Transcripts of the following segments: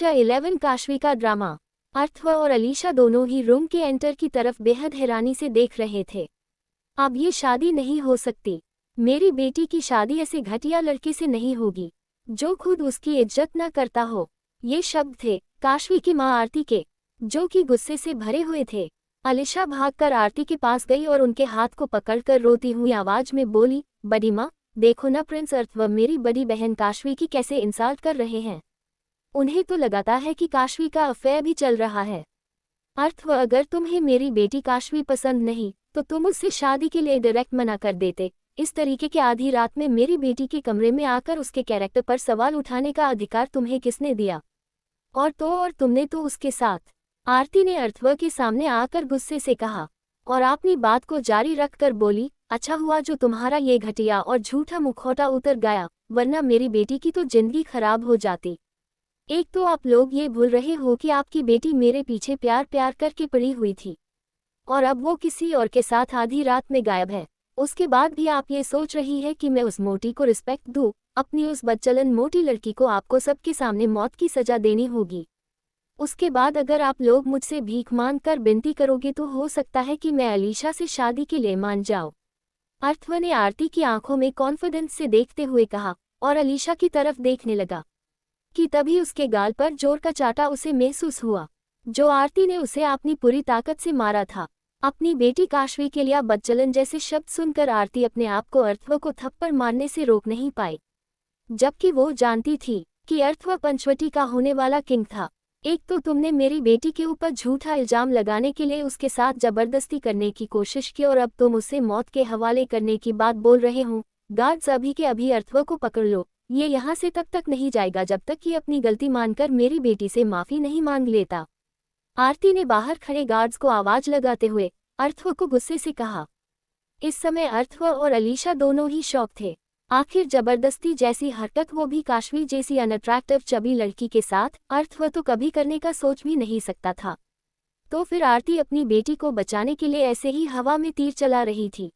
Lecture 11 Kashvi का drama. अर्थव और अलीशा दोनों ही रूम के एंटर की तरफ बेहद हैरानी से देख रहे थे। अब ये शादी नहीं हो सकती। मेरी बेटी की शादी ऐसे घटिया लड़के से नहीं होगी जो खुद उसकी इज्जत न करता हो। ये शब्द थे काशवी की मां आरती के, जो कि गुस्से से भरे हुए थे। अलीशा भागकर आरती के पास गई और उनके हाथ को पकड़कर रोती हुई आवाज में बोली, बड़ी माँ, देखो ना प्रिंस अर्थव मेरी बड़ी बहन काशवी की कैसे इंसल्ट कर रहे हैं। उन्हें तो लगाता है कि काशवी का अफेयर भी चल रहा है। अर्थव, अगर तुम्हें मेरी बेटी काशवी पसंद नहीं तो तुम उससे शादी के लिए डायरेक्ट मना कर देते। इस तरीके के आधी रात में मेरी बेटी के कमरे में आकर उसके कैरेक्टर पर सवाल उठाने का अधिकार तुम्हें किसने दिया? और तुमने तो उसके साथ। आरती ने अर्थव के सामने आकर गुस्से से कहा और अपनी बात को जारी रखकर बोली, अच्छा हुआ जो तुम्हारा ये घटिया और झूठा मुखौटा उतर गया, वरना मेरी बेटी की तो जिंदगी खराब हो जाती। एक तो आप लोग ये भूल रहे हो कि आपकी बेटी मेरे पीछे प्यार प्यार करके पड़ी हुई थी और अब वो किसी और के साथ आधी रात में गायब है। उसके बाद भी आप ये सोच रही है कि मैं उस मोटी को रिस्पेक्ट दूं। अपनी उस बदचलन मोटी लड़की को आपको सबके सामने मौत की सजा देनी होगी। उसके बाद अगर आप लोग मुझसे भीख मांग कर विनती करोगे तो हो सकता है कि मैं अलीशा से शादी के लिए मान जाऊं। अर्थव ने आरती की आंखों में कॉन्फिडेंस से देखते हुए कहा और अलीशा की तरफ देखने लगा कि तभी उसके गाल पर जोर का चाटा उसे महसूस हुआ, जो आरती ने उसे अपनी पूरी ताकत से मारा था। अपनी बेटी काशवी के लिए बदचलन जैसे शब्द सुनकर आरती अपने आप को अर्थव को थप्पड़ मारने से रोक नहीं पाई, जबकि वो जानती थी कि अर्थव पंचवटी का होने वाला किंग था। एक तो तुमने मेरी बेटी के ऊपर झूठा इल्जाम लगाने के लिए उसके साथ जबरदस्ती करने की कोशिश की और अब तुम उसे मौत के हवाले करने की बात बोल रहे हो। गार्ड्स अभी के अभी अर्थव को पकड़ लो। ये यहाँ से तब तक नहीं जाएगा जब तक कि अपनी गलती मानकर मेरी बेटी से माफी नहीं मांग लेता। आरती ने बाहर खड़े गार्ड्स को आवाज लगाते हुए अर्थव को गुस्से से कहा। इस समय अर्थव और अलीशा दोनों ही शॉक थे। आखिर जबरदस्ती जैसी हरकत, वो भी काशवी जैसी अनअट्रैक्टिव चबी लड़की के साथ, अर्थव तो कभी करने का सोच भी नहीं सकता था। तो फिर आरती अपनी बेटी को बचाने के लिए ऐसे ही हवा में तीर चला रही थी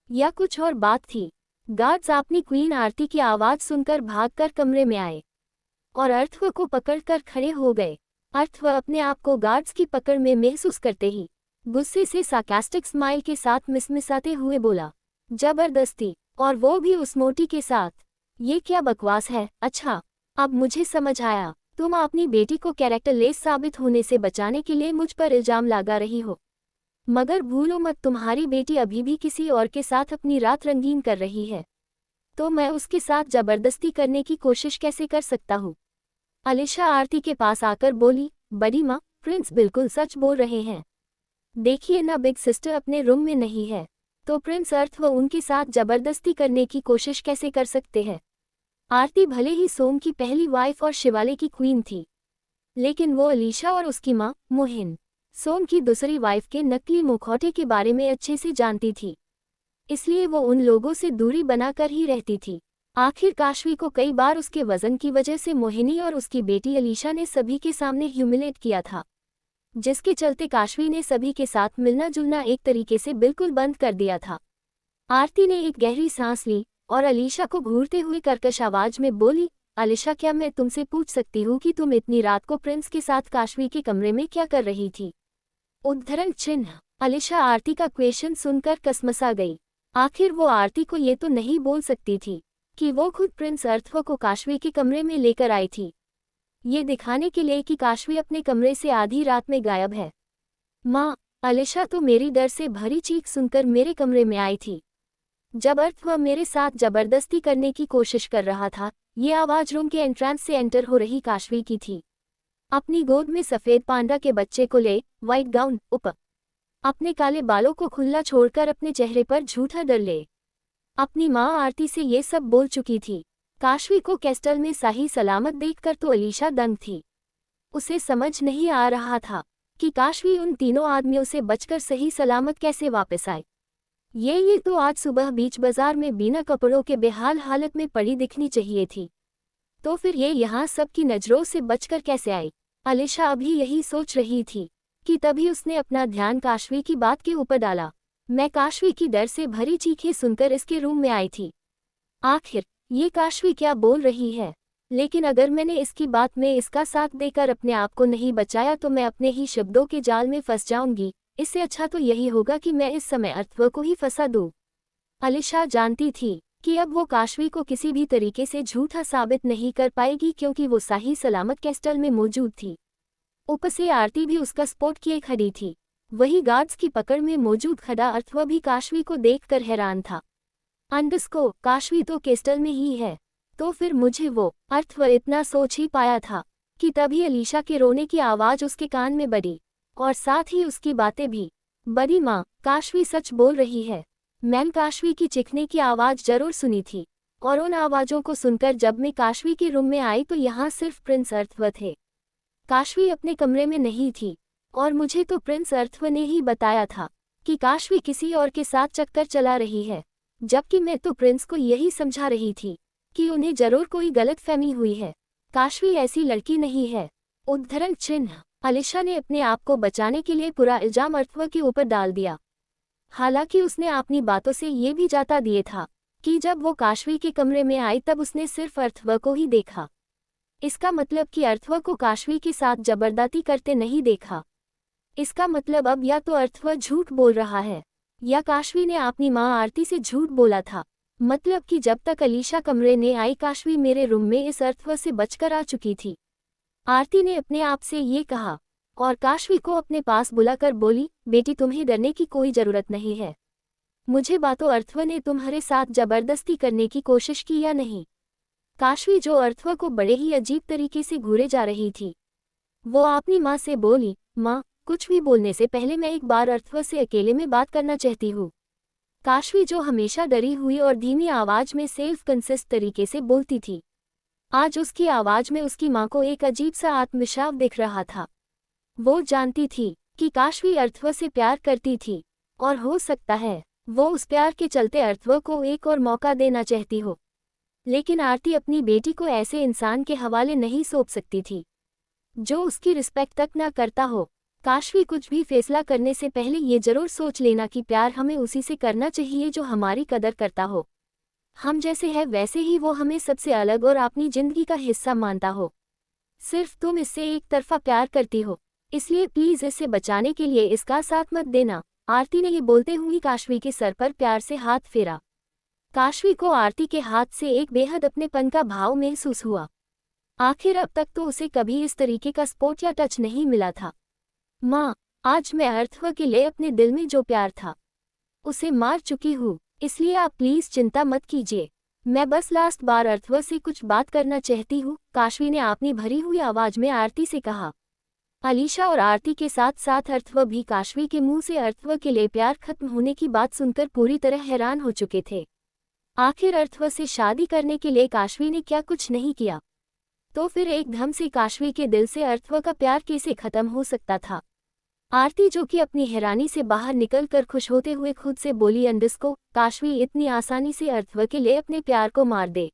या कुछ और बात थी? गार्ड्स अपनी क्वीन आरती की आवाज सुनकर भागकर कमरे में आए और अर्थव को पकड़कर खड़े हो गए। अर्थव अपने आप को गार्ड्स की पकड़ में महसूस करते ही गुस्से से सार्कास्टिक स्माइल के साथ मिसमिसाते हुए बोला, जबरदस्ती, और वो भी उस मोटी के साथ? ये क्या बकवास है? अच्छा, अब मुझे समझ आया। तुम अपनी बेटी को कैरेक्टरलेस साबित होने से बचाने के लिए मुझ पर इल्जाम लगा रही हो, मगर भूलो मत तुम्हारी बेटी अभी भी किसी और के साथ अपनी रात रंगीन कर रही है, तो मैं उसके साथ जबरदस्ती करने की कोशिश कैसे कर सकता हूँ? अलीशा आरती के पास आकर बोली, बड़ी माँ, प्रिंस बिल्कुल सच बोल रहे हैं। देखिए ना, बिग सिस्टर अपने रूम में नहीं है तो प्रिंस अर्थव उनके साथ जबरदस्ती करने की कोशिश कैसे कर सकते हैं? आरती भले ही सोम की पहली वाइफ और शिवाले की क्वीन थी, लेकिन वो अलीशा और उसकी मां मोहिन, सोम की दूसरी वाइफ के नकली मुखौटे के बारे में अच्छे से जानती थी, इसलिए वो उन लोगों से दूरी बनाकर ही रहती थी। आखिर काशवी को कई बार उसके वजन की वजह से मोहिनी और उसकी बेटी अलीशा ने सभी के सामने ह्यूमिलेट किया था, जिसके चलते काशवी ने सभी के साथ मिलना जुलना एक तरीके से बिल्कुल बंद कर दिया था। आरती ने एक गहरी सांस ली और अलीशा को घूरते हुए कर्कश आवाज में बोली, अलीशा, क्या मैं तुमसे पूछ सकती हूँ कि तुम इतनी रात को प्रिंस के साथ काशवी के कमरे में क्या कर रही थी? उद्धरण चिन्ह। अलीशा आरती का क्वेश्चन सुनकर कसमसा गई। आखिर वो आरती को ये तो नहीं बोल सकती थी कि वो खुद प्रिंस अर्थव को काशवी के कमरे में लेकर आई थी, ये दिखाने के लिए कि काशवी अपने कमरे से आधी रात में गायब है। माँ, अलीशा तो मेरी डर से भरी चीख सुनकर मेरे कमरे में आई थी जब अर्थव मेरे साथ जबरदस्ती करने की कोशिश कर रहा था। ये आवाज रूम के एंट्रेंस से एंटर हो रही काशवी की थी। अपनी गोद में सफेद पांडा के बच्चे को ले, व्हाइट गाउन ऊपर, अपने काले बालों को खुला छोड़कर अपने चेहरे पर झूठा डर ले अपनी माँ आरती से ये सब बोल चुकी थी। काशवी को कैस्टल में सही सलामत देखकर तो अलीशा दंग थी। उसे समझ नहीं आ रहा था कि काशवी उन तीनों आदमियों से बचकर सही सलामत कैसे वापस आए। ये तो आज सुबह बीच बाजार में बिना कपड़ों के बेहाल हालत में पड़ी दिखनी चाहिए थी, तो फिर ये यहाँ सबकी नज़रों से बचकर कैसे आई? अलीशा अभी यही सोच रही थी कि तभी उसने अपना ध्यान काशवी की बात के ऊपर डाला। मैं काशवी की डर से भरी चीखें सुनकर इसके रूम में आई थी। आखिर ये काशवी क्या बोल रही है? लेकिन अगर मैंने इसकी बात में इसका साथ देकर अपने आप को नहीं बचाया तो मैं अपने ही शब्दों के जाल में फंस जाऊंगी। इससे अच्छा तो यही होगा कि मैं इस समय अर्थव को ही फंसा दूं। अलीशा जानती थी कि अब वो काशवी को किसी भी तरीके से झूठा साबित नहीं कर पाएगी, क्योंकि वो सही सलामत कैस्टल में मौजूद थी। ऊपर से आरती भी उसका स्पॉट किए खड़ी थी। वही गार्ड्स की पकड़ में मौजूद खड़ा अर्थव भी काशवी को देखकर हैरान था। अंडस्को, काशवी तो कैस्टल में ही है, तो फिर मुझे वो अर्थव इतना सोच ही पाया था कि तभी अलीशा के रोने की आवाज़ उसके कान में बड़ी, और साथ ही उसकी बातें भी। बड़ी माँ, काशवी सच बोल रही है। मैंने काशवी की चीखने की आवाज़ जरूर सुनी थी, और उन आवाज़ों को सुनकर जब मैं काशवी के रूम में आई तो यहाँ सिर्फ प्रिंस अर्थव थे। काशवी अपने कमरे में नहीं थी, और मुझे तो प्रिंस अर्थव ने ही बताया था कि काशवी किसी और के साथ चक्कर चला रही है, जबकि मैं तो प्रिंस को यही समझा रही थी कि उन्हें जरूर कोई गलतफहमी हुई है। काशवी ऐसी लड़की नहीं है। उद्धरण चिन्ह। अलीशा ने अपने आप को बचाने के लिए पूरा इल्जाम अर्थव के ऊपर डाल दिया। हालांकि उसने अपनी बातों से ये भी जाता दिए था कि जब वो काशवी के कमरे में आई तब उसने सिर्फ अर्थव को ही देखा। इसका मतलब कि अर्थव को काशवी के साथ जबरदस्ती करते नहीं देखा। इसका मतलब अब या तो अर्थव झूठ बोल रहा है या काशवी ने अपनी माँ आरती से झूठ बोला था। मतलब कि जब तक अलीशा कमरे में आई काशवी मेरे रूम में इस अर्थव से बचकर आ चुकी थी। आरती ने अपने आप से ये कहा और काशवी को अपने पास बुलाकर बोली, बेटी तुम्हें डरने की कोई ज़रूरत नहीं है। मुझे बातों अर्थव ने तुम्हारे साथ जबरदस्ती करने की कोशिश की या नहीं? काशवी जो अर्थव को बड़े ही अजीब तरीके से घूरे जा रही थी, वो अपनी माँ से बोली, माँ कुछ भी बोलने से पहले मैं एक बार अर्थव से अकेले में बात करना चाहती हूँ। काशवी जो हमेशा डरी हुई और धीमी आवाज में सेल्फ कंसिस तरीके से बोलती थी, आज उसकी आवाज में उसकी माँ को एक अजीब सा आत्मविश्वास दिख रहा था। वो जानती थी कि काशवी अर्थव से प्यार करती थी, और हो सकता है वो उस प्यार के चलते अर्थव को एक और मौका देना चाहती हो। लेकिन आरती अपनी बेटी को ऐसे इंसान के हवाले नहीं सौंप सकती थी जो उसकी रिस्पेक्ट तक न करता हो। काशवी कुछ भी फैसला करने से पहले ये जरूर सोच लेना कि प्यार हमें उसी से करना चाहिए जो हमारी कदर करता हो। हम जैसे हैं वैसे ही वो हमें सबसे अलग और अपनी जिंदगी का हिस्सा मानता हो। सिर्फ तुम इससे एक तरफा प्यार करती हो, इसलिए प्लीज इसे बचाने के लिए इसका साथ मत देना। आरती ने ये बोलते हुए काशवी के सर पर प्यार से हाथ फेरा। काशवी को आरती के हाथ से एक बेहद अपनेपन का भाव महसूस हुआ। आखिर अब तक तो उसे कभी इस तरीके का स्पोर्ट या टच नहीं मिला था। माँ, आज मैं अर्थव के लिए अपने दिल में जो प्यार था उसे मार चुकी हूँ, इसलिए आप प्लीज चिंता मत कीजिए। मैं बस लास्ट बार अर्थव से कुछ बात करना चाहती हूँ, काशवी ने अपनी भरी हुई आवाज में आरती से कहा। अलीशा और आरती के साथ साथ अर्थव भी काशवी के मुंह से अर्थव के लिए प्यार खत्म होने की बात सुनकर पूरी तरह हैरान हो चुके थे। आखिर अर्थव से शादी करने के लिए काशवी ने क्या कुछ नहीं किया, तो फिर एकदम से काशवी के दिल से अर्थव का प्यार कैसे खत्म हो सकता था? आरती जो कि अपनी हैरानी से बाहर निकलकर खुश होते हुए खुद से बोली, अंडस्को, काशवी इतनी आसानी से अर्थव के लिए अपने प्यार को मार दे,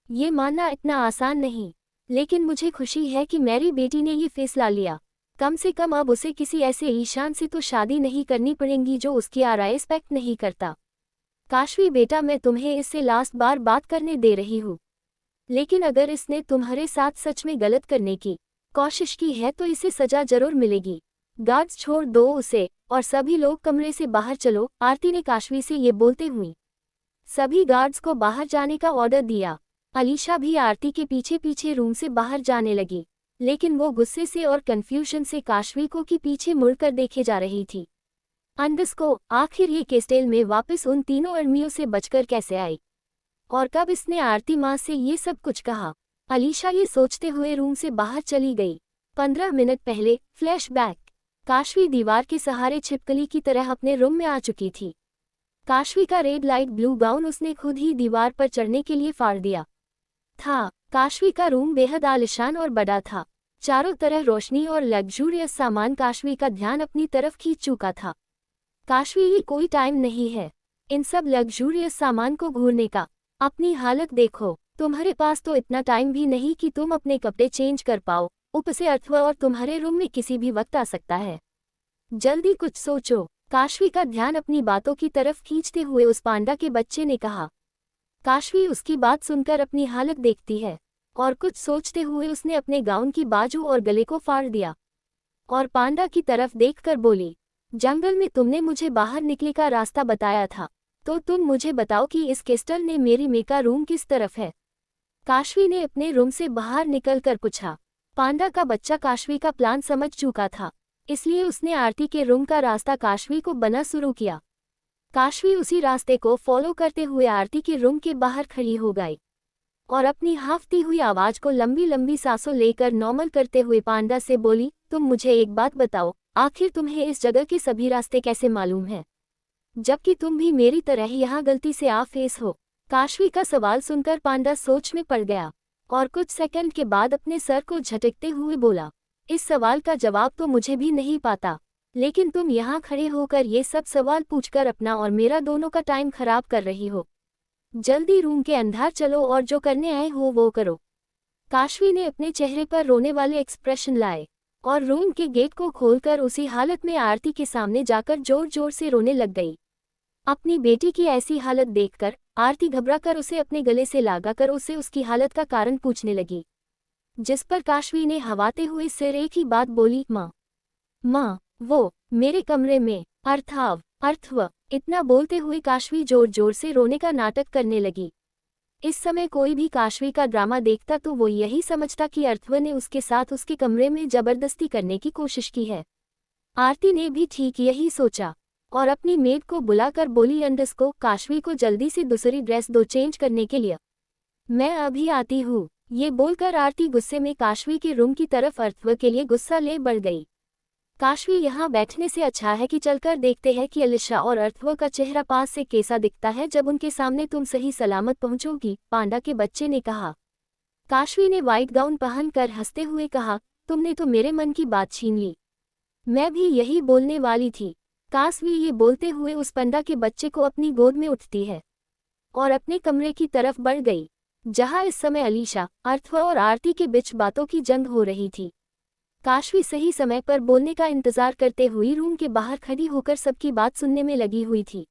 ये मानना इतना आसान नहीं। लेकिन मुझे खुशी है कि मेरी बेटी ने ये फैसला लिया। कम से कम अब उसे किसी ऐसे ईशान से तो शादी नहीं करनी पड़ेगी जो उसकी आरा रिस्पेक्ट नहीं करता। काशवी बेटा, मैं तुम्हें इससे लास्ट बार बात करने दे रही हूँ, लेकिन अगर इसने तुम्हारे साथ सच में गलत करने की कोशिश की है तो इसे सजा जरूर मिलेगी। गार्ड्स छोड़ दो उसे और सभी लोग कमरे से बाहर चलो, आरती ने काशवी से ये बोलते हुए सभी गार्ड्स को बाहर जाने का ऑर्डर दिया। अलीशा भी आरती के पीछे पीछे रूम से बाहर जाने लगी, लेकिन वो गुस्से से और कंफ्यूजन से काशवी को की पीछे मुड़कर देखे जा रही थी। अंडस्को, आखिर ये कैस्टल में वापस उन तीनों आर्मियों से बचकर कैसे आई और कब इसने आरती माँ से ये सब कुछ कहा? अलीशा ये सोचते हुए रूम से बाहर चली गई। 15 मिनट पहले फ्लैशबैक। काशवी दीवार के सहारे छिपकली की तरह अपने रूम में आ चुकी थी। काशवी का रेड लाइट ब्लू गाउन उसने खुद ही दीवार पर चढ़ने के लिए फाड़ दिया था। काशवी का रूम बेहद आलिशान और बड़ा था। चारों तरह रोशनी और लग्जूरियस सामान काशवी का ध्यान अपनी तरफ खींच चुका था। काशवी, ये कोई टाइम नहीं है इन सब लग्जूरियस सामान को घूरने का। अपनी हालत देखो, तुम्हारे पास तो इतना टाइम भी नहीं कि तुम अपने कपड़े चेंज कर पाओ। ऊपर से अर्थव और तुम्हारे रूम में किसी भी वक्त आ सकता है। जल्दी कुछ सोचो। काशवी का ध्यान अपनी बातों की तरफ खींचते हुए उस पांडा के बच्चे ने कहा। काशवी उसकी बात सुनकर अपनी हालत देखती है। और कुछ सोचते हुए उसने अपने गाउन की बाजू और गले को फाड़ दिया और पांडा की तरफ देखकर बोली, जंगल में तुमने मुझे बाहर निकले का रास्ता बताया था, तो तुम मुझे बताओ कि इस क्रिस्टल ने मेरी मेका रूम किस तरफ है। काशवी ने अपने रूम से बाहर निकलकर पूछा। पांडा का बच्चा काशवी का प्लान समझ चुका था, इसलिए उसने आरती के रूम का रास्ता काशवी को बना शुरू किया। काशवी उसी रास्ते को फॉलो करते हुए आरती के रूम के बाहर खड़ी हो गई और अपनी हाफती हुई आवाज को लंबी लंबी सांसों लेकर नॉर्मल करते हुए पांडा से बोली, तुम मुझे एक बात बताओ, आखिर तुम्हें इस जगह के सभी रास्ते कैसे मालूम हैं, जबकि तुम भी मेरी तरह यहाँ गलती से आ फेस हो। काशवी का सवाल सुनकर पांडा सोच में पड़ गया और कुछ सेकंड के बाद अपने सर को झटकते हुए बोला, इस सवाल का जवाब तो मुझे भी नहीं पाता, लेकिन तुम यहाँ खड़े होकर ये सब सवाल पूछकर अपना और मेरा दोनों का टाइम खराब कर रही हो। जल्दी रूम के अंदर चलो और जो करने आए हो वो करो। काशवी ने अपने चेहरे पर रोने वाले एक्सप्रेशन लाए और रूम के गेट को खोलकर उसी हालत में आरती के सामने जाकर जोर जोर से रोने लग गई। अपनी बेटी की ऐसी हालत देखकर आरती घबराकर उसे अपने गले से लगाकर उससे उसकी हालत का कारण पूछने लगी, जिस पर काशवी ने हवाते हुए सिर एक ही बात बोली, माँ वो मेरे कमरे में अर्थव। इतना बोलते हुए काशवी जोर जोर से रोने का नाटक करने लगी। इस समय कोई भी काशवी का ड्रामा देखता तो वो यही समझता कि अर्थव ने उसके साथ उसके कमरे में जबरदस्ती करने की कोशिश की है। आरती ने भी ठीक यही सोचा और अपनी मेड को बुलाकर बोली, अंडस्को काशवी को जल्दी से दूसरी ड्रेस दो चेंज करने के लिए, मैं अभी आती हूँ। ये बोलकर आरती गुस्से में काशवी के रूम की तरफ अर्थव के लिए गुस्सा ले बढ़ गई। काशवी यहाँ बैठने से अच्छा है कि चलकर देखते हैं कि अलीशा और अर्थव का चेहरा पास से कैसा दिखता है जब उनके सामने तुम सही सलामत पहुंचोगी, पांडा के बच्चे ने कहा। काशवी ने व्हाइट गाउन पहनकर हंसते हुए कहा, तुमने तो मेरे मन की बात छीन ली, मैं भी यही बोलने वाली थी। काशवी ये बोलते हुए उस पांडा के बच्चे को अपनी गोद में उठती है और अपने कमरे की तरफ बढ़ गई, जहां इस समय अलीशा, अर्थव और आरती के बीच बातों की जंग हो रही थी। काशवी सही समय पर बोलने का इंतजार करते हुए रूम के बाहर खड़ी होकर सबकी बात सुनने में लगी हुई थी।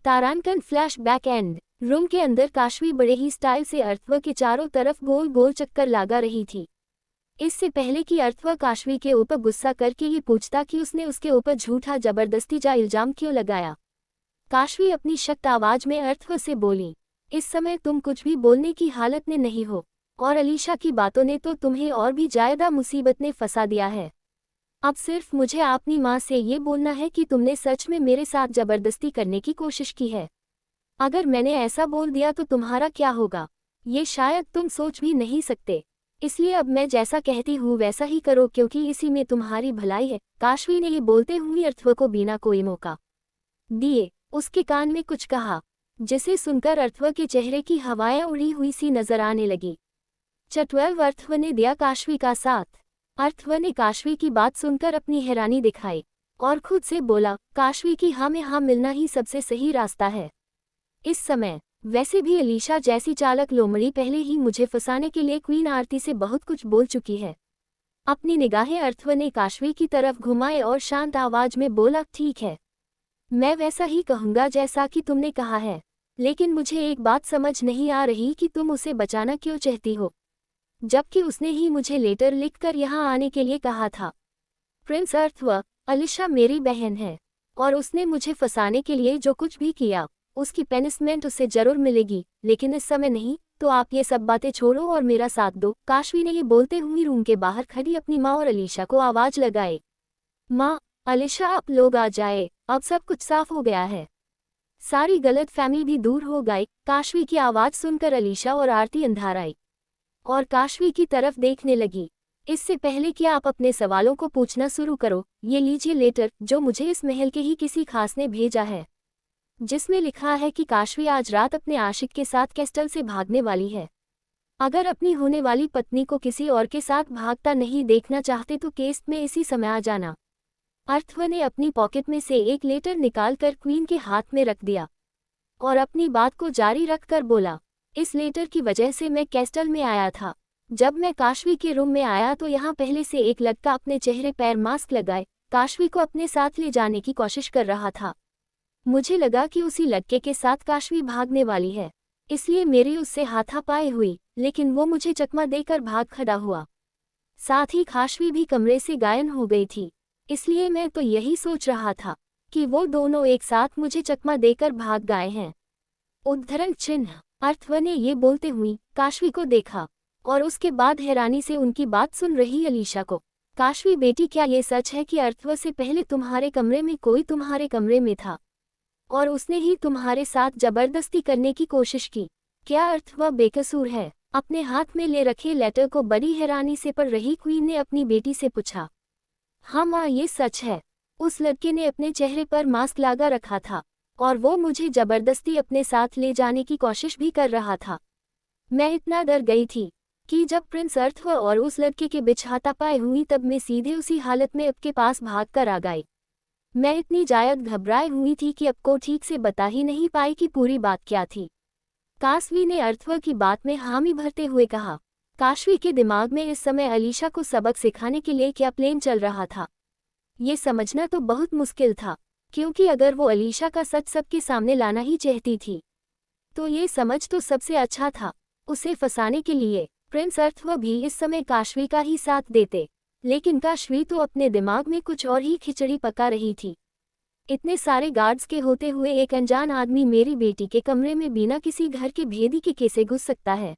तारांकन फ्लैशबैक एंड। रूम के अंदर काशवी बड़े ही स्टाइल से अर्थव के चारों तरफ गोल गोल चक्कर लगा रही थी। इससे पहले कि अर्थव काशवी के ऊपर गुस्सा करके ये पूछता कि उसने उसके ऊपर झूठा जबरदस्ती जा इल्जाम क्यों लगाया, काशवी अपनी सख्त आवाज में अर्थव से बोली, इस समय तुम कुछ भी बोलने की हालत में नहीं हो और अलीशा की बातों ने तो तुम्हें और भी ज्यादा मुसीबत में फंसा दिया है। अब सिर्फ मुझे अपनी माँ से ये बोलना है कि तुमने सच में मेरे साथ जबरदस्ती करने की कोशिश की है। अगर मैंने ऐसा बोल दिया तो तुम्हारा क्या होगा, ये शायद तुम सोच भी नहीं सकते। इसलिए अब मैं जैसा कहती हूँ वैसा ही करो, क्योंकि इसी में तुम्हारी भलाई है। काशवी ने ये बोलते हुए अर्थव को बिना कोई मौका दिए उसके कान में कुछ कहा, जिसे सुनकर अर्थव के चेहरे की हवाएं उड़ी हुई सी नजर आने लगी। चटवल अर्थव ने दिया काशवी का साथ। अर्थव ने काशवी की बात सुनकर अपनी हैरानी दिखाई और खुद से बोला, काशवी की हाँ में हाँ मिलना ही सबसे सही रास्ता है इस समय। वैसे भी अलीशा जैसी चालक लोमड़ी पहले ही मुझे फंसाने के लिए क्वीन आरती से बहुत कुछ बोल चुकी है। अपनी निगाहें अर्थव ने काशवी की तरफ घुमाए और शांत आवाज में बोला, ठीक है, मैं वैसा ही कहूँगा जैसा कि तुमने कहा है, लेकिन मुझे एक बात समझ नहीं आ रही कि तुम उसे बचाना क्यों चाहती हो, जबकि उसने ही मुझे लेटर लिखकर यहाँ आने के लिए कहा था। प्रिंस अर्थव, अलीशा मेरी बहन है और उसने मुझे फंसाने के लिए जो कुछ भी किया उसकी पनिशमेंट उसे जरूर मिलेगी, लेकिन इस समय नहीं, तो आप ये सब बातें छोड़ो और मेरा साथ दो। काशवी ने ये बोलते हुए रूम के बाहर खड़ी अपनी माँ और अलीशा को आवाज लगाए, माँ, अलीशा आप लोग आ जाए, अब सब कुछ साफ हो गया है, सारी गलत फहमी भी दूर हो गई। काशवी की आवाज सुनकर अलीशा और आरती अंदर आई और काशवी की तरफ देखने लगी। इससे पहले कि आप अपने सवालों को पूछना शुरू करो, ये लीजिए लेटर जो मुझे इस महल के ही किसी खास ने भेजा है, जिसमें लिखा है कि काशवी आज रात अपने आशिक के साथ कैस्टल से भागने वाली है। अगर अपनी होने वाली पत्नी को किसी और के साथ भागता नहीं देखना चाहते तो केस में इसी समय आ जाना। अर्थव ने अपनी पॉकेट में से एक लेटर निकालकर क्वीन के हाथ में रख दिया और अपनी बात को जारी रखकर बोला, इस लेटर की वजह से मैं कैस्टल में आया था। जब मैं काशवी के रूम में आया तो यहाँ पहले से एक लड़का अपने चेहरे पर मास्क लगाए काशवी को अपने साथ ले जाने की कोशिश कर रहा था। मुझे लगा कि उसी लड़के के साथ काशवी भागने वाली है, इसलिए मेरी उससे हाथापाई हुई, लेकिन वो मुझे चकमा देकर भाग खड़ा हुआ। साथ ही काशवी भी कमरे से गायब हो गई थी। इसलिए मैं तो यही सोच रहा था कि वो दोनों एक साथ मुझे चकमा देकर भाग गए हैं। उद्धरण चिन्ह। अर्थव ने ये बोलते हुए काशवी को देखा और उसके बाद हैरानी से उनकी बात सुन रही अलीशा को। काशवी बेटी, क्या ये सच है कि अर्थव से पहले तुम्हारे कमरे में कोई तुम्हारे कमरे में था और उसने ही तुम्हारे साथ जबरदस्ती करने की कोशिश की? क्या अर्थव बेकसूर है? अपने हाथ में ले रखे लेटर को बड़ी हैरानी से पढ़ रही क्वीन ने अपनी बेटी से पूछा। हाँ माँ, ये सच है। उस लड़के ने अपने चेहरे पर मास्क लगा रखा था और वो मुझे जबरदस्ती अपने साथ ले जाने की कोशिश भी कर रहा था। मैं इतना डर गई थी कि जब प्रिंस अर्थव और उस लड़के के बीच हाथापाई हुई तब मैं सीधे उसी हालत में आपके पास भाग कर आ गई। मैं इतनी ज्यादा घबराई हुई थी कि आपको ठीक से बता ही नहीं पाई कि पूरी बात क्या थी। काशवी ने अर्थव की बात में हामी भरते हुए कहा। काशवी के दिमाग में इस समय अलीशा को सबक सिखाने के लिए क्या प्लान चल रहा था, ये समझना तो बहुत मुश्किल था, क्योंकि अगर वो अलीशा का सच सबके सामने लाना ही चाहती थी तो ये समझ तो सबसे अच्छा था। उसे फंसाने के लिए प्रिंस अर्थव भी इस समय काशवी का ही साथ देते, लेकिन काशवी तो अपने दिमाग में कुछ और ही खिचड़ी पका रही थी। इतने सारे गार्ड्स के होते हुए एक अनजान आदमी मेरी बेटी के कमरे में बिना किसी घर के भेदी के कैसे घुस सकता है?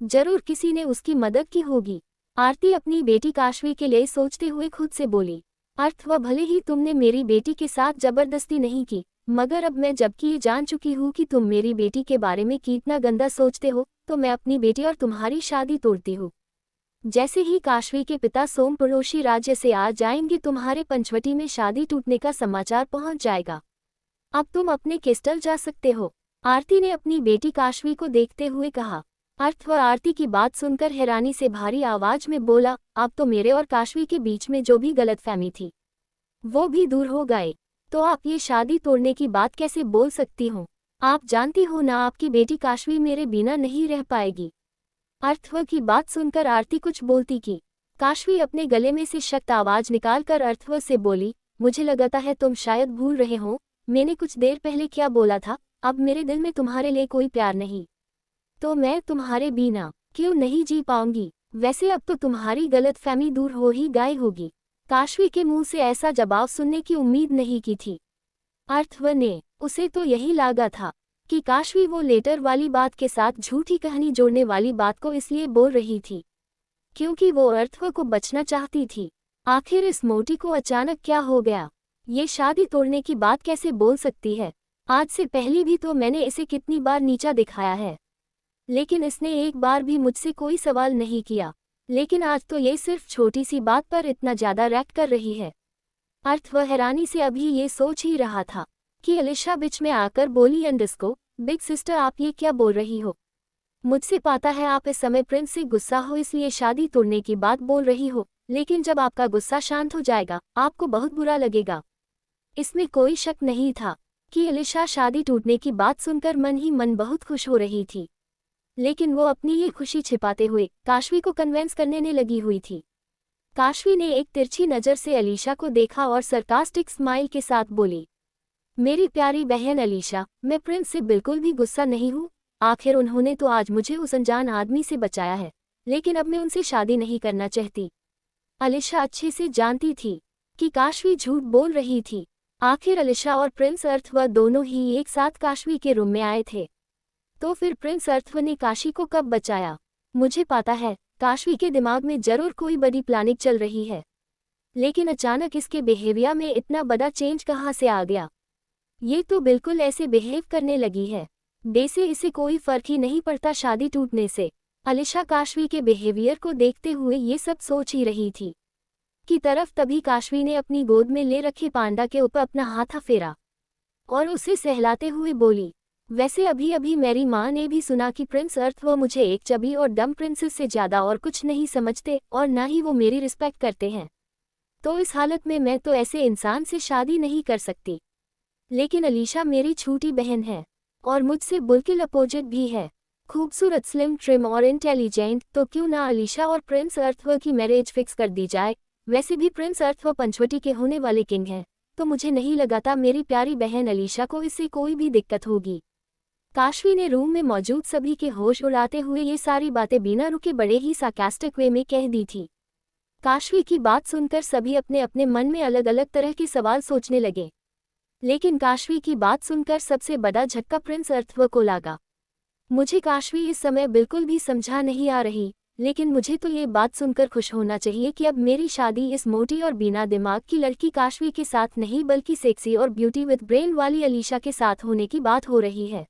जरूर किसी ने उसकी मदद की होगी। आरती अपनी बेटी काशवी के लिए सोचते हुए खुद से बोली। अर्थव, भले ही तुमने मेरी बेटी के साथ जबरदस्ती नहीं की, मगर अब मैं जबकि ये जान चुकी हूँ कि तुम मेरी बेटी के बारे में कितना गंदा सोचते हो, तो मैं अपनी बेटी और तुम्हारी शादी तोड़ती हूँ। जैसे ही काशवी के पिता सोम पड़ोसी राज्य से आ जाएंगे तुम्हारे पंचवटी में शादी टूटने का समाचार पहुंच जाएगा। अब तुम अपने केस्टल जा सकते हो। आरती ने अपनी बेटी काशवी को देखते हुए कहा। अर्थव आरती की बात सुनकर हैरानी से भारी आवाज में बोला, अब तो मेरे और काशवी के बीच में जो भी गलतफहमी थी वो भी दूर हो गए। तो आप ये शादी तोड़ने की बात कैसे बोल सकती हो? आप जानती हो ना, आपकी बेटी काशवी मेरे बिना नहीं रह पाएगी। अर्थव की बात सुनकर आरती कुछ बोलती की। काशवी अपने गले में से सख्त आवाज निकालकर अर्थव से बोली, मुझे लगता है तुम शायद भूल रहे हो मैंने कुछ देर पहले क्या बोला था। अब मेरे दिल में तुम्हारे लिए कोई प्यार नहीं, तो मैं तुम्हारे बिना क्यों नहीं जी पाऊंगी? वैसे अब तो तुम्हारी गलतफहमी दूर हो ही गई होगी। काशवी के मुंह से ऐसा जवाब सुनने की उम्मीद नहीं की थी अर्थव ने। उसे तो यही लगा था कि काशवी वो लेटर वाली बात के साथ झूठी कहानी जोड़ने वाली बात को इसलिए बोल रही थी क्योंकि वो अर्थव को बचना चाहती थी। आखिर इस मोटी को अचानक क्या हो गया? ये शादी तोड़ने की बात कैसे बोल सकती है? आज से पहले भी तो मैंने इसे कितनी बार नीचा दिखाया है, लेकिन इसने एक बार भी मुझसे कोई सवाल नहीं किया, लेकिन आज तो ये सिर्फ छोटी सी बात पर इतना ज्यादा रिएक्ट कर रही है। अर्थव हैरानी से अभी ये सोच ही रहा था कि अलीशा बीच में आकर बोली, अंडस्को बिग सिस्टर, आप ये क्या बोल रही हो? मुझसे पता है आप इस समय प्रिंस से गुस्सा हो इसलिए शादी तोड़ने की बात बोल रही हो, लेकिन जब आपका गुस्सा शांत हो जाएगा आपको बहुत बुरा लगेगा। इसमें कोई शक नहीं था कि अलीशा शादी टूटने की बात सुनकर मन ही मन बहुत खुश हो रही थी, लेकिन वो अपनी ये खुशी छिपाते हुए काशवी को कन्विंस करने में लगी हुई थी। काशवी ने एक तिरछी नज़र से अलीशा को देखा और सरकास्टिक स्माइल के साथ बोली, मेरी प्यारी बहन अलीशा, मैं प्रिंस से बिल्कुल भी गुस्सा नहीं हूँ। आखिर उन्होंने तो आज मुझे उस अनजान आदमी से बचाया है, लेकिन अब मैं उनसे शादी नहीं करना चाहती। अलीशा अच्छे से जानती थी कि काशवी झूठ बोल रही थी। आखिर अलीशा और प्रिंस अर्थव दोनों ही एक साथ काशवी के रूम में आए थे, तो फिर प्रिंस अर्थव ने काशी को कब बचाया? मुझे पता है काशवी के दिमाग में जरूर कोई बड़ी प्लानिंग चल रही है, लेकिन अचानक इसके बिहेवियर में इतना बड़ा चेंज कहाँ से आ गया? ये तो बिल्कुल ऐसे बिहेव करने लगी है जैसे इसे कोई फर्क ही नहीं पड़ता शादी टूटने से। अलीशा काशवी के बिहेवियर को देखते हुए ये सब सोच ही रही थी कि तरफ तभी काशवी ने अपनी गोद में ले रखे पांडा के ऊपर अपना हाथ फेरा और उसे सहलाते हुए बोली, वैसे अभी अभी मेरी माँ ने भी सुना कि प्रिंस अर्थव मुझे एक चबी और डम प्रिंसेस से ज़्यादा और कुछ नहीं समझते और ना ही वो मेरी रिस्पेक्ट करते हैं, तो इस हालत में मैं तो ऐसे इंसान से शादी नहीं कर सकती। लेकिन अलीशा मेरी छोटी बहन है और मुझसे बिल्कुल अपोजिट भी है, खूबसूरत, स्लिम, ट्रिम और इंटेलिजेंट, तो क्यों ना अलीशा और प्रिंस अर्थव की मैरिज फिक्स कर दी जाए। वैसे भी प्रिंस अर्थव पंचवटी के होने वाले किंग हैं, तो मुझे नहीं लगाता मेरी प्यारी बहन अलीशा को इससे कोई भी दिक्कत होगी। काशवी ने रूम में मौजूद सभी के होश उड़ाते हुए ये सारी बातें बिना रुके बड़े ही सार्कास्टिक वे में कह दी थी। काशवी की बात सुनकर सभी अपने अपने मन में अलग अलग तरह के सवाल सोचने लगे। लेकिन काशवी की बात सुनकर सबसे बड़ा झटका प्रिंस अर्थव को लगा। मुझे काशवी इस समय बिल्कुल भी समझा नहीं आ रही, लेकिन मुझे तो ये बात सुनकर खुश होना चाहिए कि अब मेरी शादी इस मोटी और बिना दिमाग की लड़की काशवी के साथ नहीं बल्कि सेक्सी और ब्यूटी विद ब्रेन वाली अलीशा के साथ होने की बात हो रही है।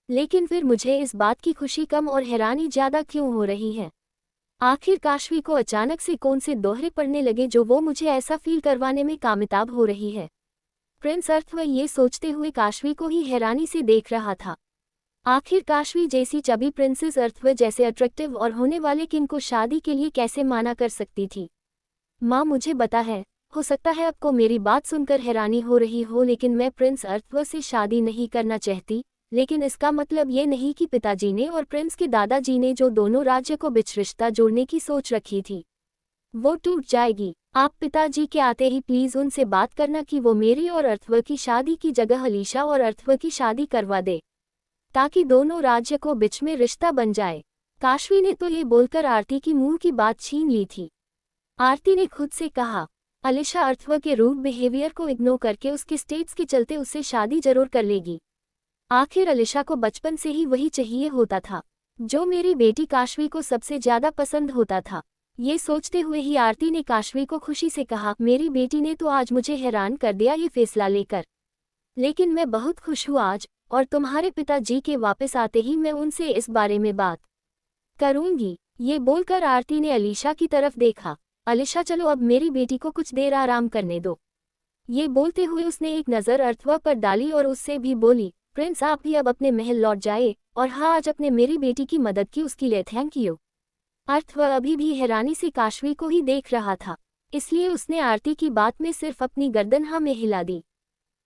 लेकिन फिर मुझे इस बात की खुशी कम और हैरानी ज़्यादा क्यों हो रही है? आखिर काशवी को अचानक से कौन से दोहरे पड़ने लगे जो वो मुझे ऐसा फील करवाने में कामयाब हो रही है? प्रिंस अर्थव ये सोचते हुए काशवी को ही हैरानी से देख रहा था। आखिर काशवी जैसी चबी प्रिंसेस अर्थव जैसे अट्रैक्टिव और होने वाले किंग को शादी के लिए कैसे माना कर सकती थी? माँ मुझे बता है, हो सकता है आपको मेरी बात सुनकर हैरानी हो रही हो, लेकिन मैं प्रिंस अर्थव से शादी नहीं करना चाहती। लेकिन इसका मतलब ये नहीं कि पिताजी ने और प्रिंस के दादाजी ने जो दोनों राज्य को बीच रिश्ता जोड़ने की सोच रखी थी, वो टूट जाएगी। आप पिताजी के आते ही प्लीज उनसे बात करना कि वो मेरी और अर्थव की शादी की जगह अलीशा और अर्थव की शादी करवा दे, ताकि दोनों राज्य को बीच में रिश्ता बन जाए। काशवी ने तो ये बोलकर आरती की मुंह की बात छीन ली थी। आरती ने खुद से कहा, अलीशा अर्थव के रूड बिहेवियर को इग्नोर करके उसके स्टेट्स के चलते उससे शादी जरूर कर लेगी। आखिर अलीशा को बचपन से ही वही चाहिए होता था जो मेरी बेटी काशवी को सबसे ज्यादा पसंद होता था। ये सोचते हुए ही आरती ने काशवी को खुशी से कहा, मेरी बेटी ने तो आज मुझे हैरान कर दिया ये फैसला लेकर। लेकिन मैं बहुत खुश हूँ आज, और तुम्हारे पिताजी के वापस आते ही मैं उनसे इस बारे में बात करूंगी। ये बोलकर आरती ने अलीशा की तरफ देखा। अलीशा चलो अब मेरी बेटी को कुछ देर आराम करने दो। ये बोलते हुए उसने एक नज़र अर्थव पर डाली और उससे भी बोली, प्रिंस आप भी अब अपने महल लौट जाए, और हाँ आज अपने मेरी बेटी की मदद की उसके लिए थैंक यू। अर्थव अभी भी हैरानी से काशवी को ही देख रहा था, इसलिए उसने आरती की बात में सिर्फ अपनी गर्दन हाँ में हिला दी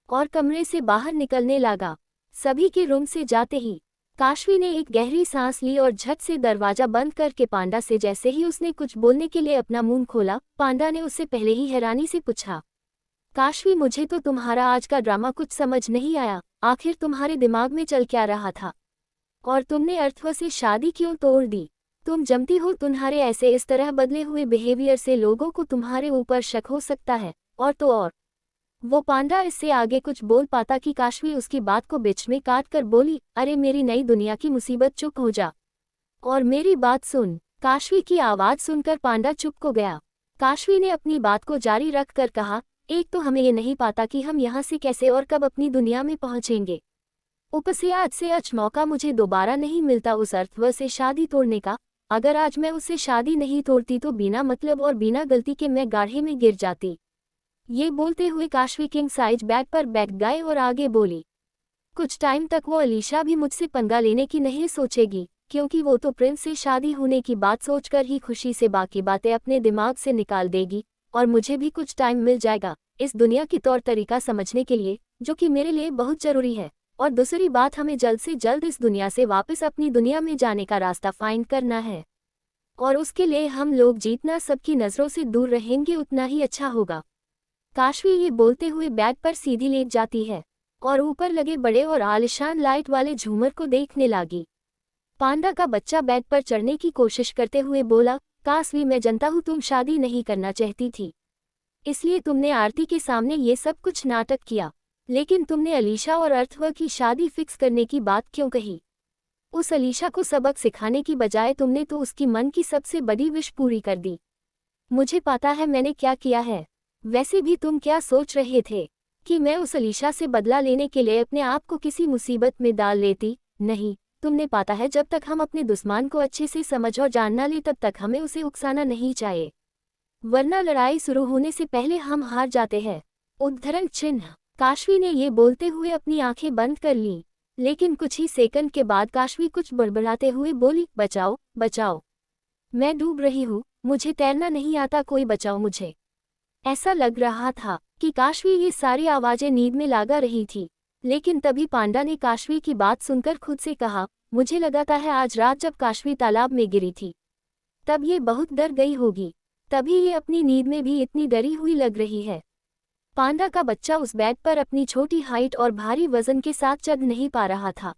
और कमरे से बाहर निकलने लगा। सभी के रूम से जाते ही काशवी ने एक गहरी सांस ली और झट से दरवाजा बंद करके पांडा से जैसे ही उसने कुछ बोलने के लिए अपना मुंह खोला, पांडा ने उससे पहले ही हैरानी से पूछा, काशवी मुझे तो तुम्हारा आज का ड्रामा कुछ समझ नहीं आया। आखिर तुम्हारे दिमाग में चल क्या रहा था? और तुमने अर्थव से शादी क्यों तोड़ दी? तुम जमती हो तुम्हारे ऐसे इस तरह बदले हुए बिहेवियर से लोगों को तुम्हारे ऊपर शक हो सकता है। और तो और वो पांडा इससे आगे कुछ बोल पाता कि काशवी उसकी बात को बीच में काट कर बोली, अरे मेरी नई दुनिया की मुसीबत चुप हो जा और मेरी बात सुन। काशवी की आवाज़ सुनकर पांडा चुप हो गया। काशवी ने अपनी बात को जारी रख कर कहा, एक तो हमें ये नहीं पता कि हम यहाँ से कैसे और कब अपनी दुनिया में पहुँचेंगे। ऊपर से आज से आज मौका मुझे दोबारा नहीं मिलता उस अर्थव से शादी तोड़ने का। अगर आज मैं उससे शादी नहीं तोड़ती तो बिना मतलब और बिना गलती के मैं गाढ़े में गिर जाती। ये बोलते हुए काशवी किंग साइज बेड पर बैठ गए और आगे बोली, कुछ टाइम तक वो अलीशा भी मुझसे पंगा लेने की नहीं सोचेगी, क्योंकि वो तो प्रिंस से शादी होने की बात सोचकर ही खुशी से बाकी बातें अपने दिमाग से निकाल देगी। और मुझे भी कुछ टाइम मिल जाएगा इस दुनिया की तौर तरीका समझने के लिए, जो कि मेरे लिए बहुत ज़रूरी है। और दूसरी बात, हमें जल्द से जल्द इस दुनिया से वापस अपनी दुनिया में जाने का रास्ता फाइंड करना है, और उसके लिए हम लोग जितना सबकी नज़रों से दूर रहेंगे उतना ही अच्छा होगा। काशवी ये बोलते हुए बेड पर सीधी लेट जाती है और ऊपर लगे बड़े और आलिशान लाइट वाले झूमर को देखने लगी। पांडा का बच्चा बेड पर चढ़ने की कोशिश करते हुए बोला, काशवी मैं जानता हूँ तुम शादी नहीं करना चाहती थी, इसलिए तुमने आरती के सामने ये सब कुछ नाटक किया, लेकिन तुमने अलीशा और अर्थव की शादी फिक्स करने की बात क्यों कही? उस अलीशा को सबक सिखाने की बजाय तुमने तो उसकी मन की सबसे बड़ी विश पूरी कर दी। मुझे पता है मैंने क्या किया है। वैसे भी तुम क्या सोच रहे थे कि मैं उस अलीशा से बदला लेने के लिए अपने आप को किसी मुसीबत में डाल लेती? नहीं, तुमने पता है जब तक हम अपने दुश्मन को अच्छे से समझ और जान ना ले तब तक हमें उसे उकसाना नहीं चाहिए, वरना लड़ाई शुरू होने से पहले हम हार जाते हैं। उद्धरण चिन्ह। काशवी ने ये बोलते हुए अपनी आंखें बंद कर लीं, लेकिन कुछ ही सेकंड के बाद काशवी कुछ बड़बड़ाते हुए बोली, बचाओ बचाओ, मैं डूब रही हूँ, मुझे तैरना नहीं आता, कोई बचाओ मुझे। ऐसा लग रहा था कि काशवी ये सारी आवाज़ें नींद में लागा रही थी, लेकिन तभी पांडा ने काशवी की बात सुनकर खुद से कहा, मुझे लगाता है आज रात जब काशवी तालाब में गिरी थी तब ये बहुत डर गई होगी, तभी ये अपनी नींद में भी इतनी डरी हुई लग रही है। पांडा का बच्चा उस बेड पर अपनी छोटी हाइट और भारी वजन के साथ चढ़ नहीं पा रहा था।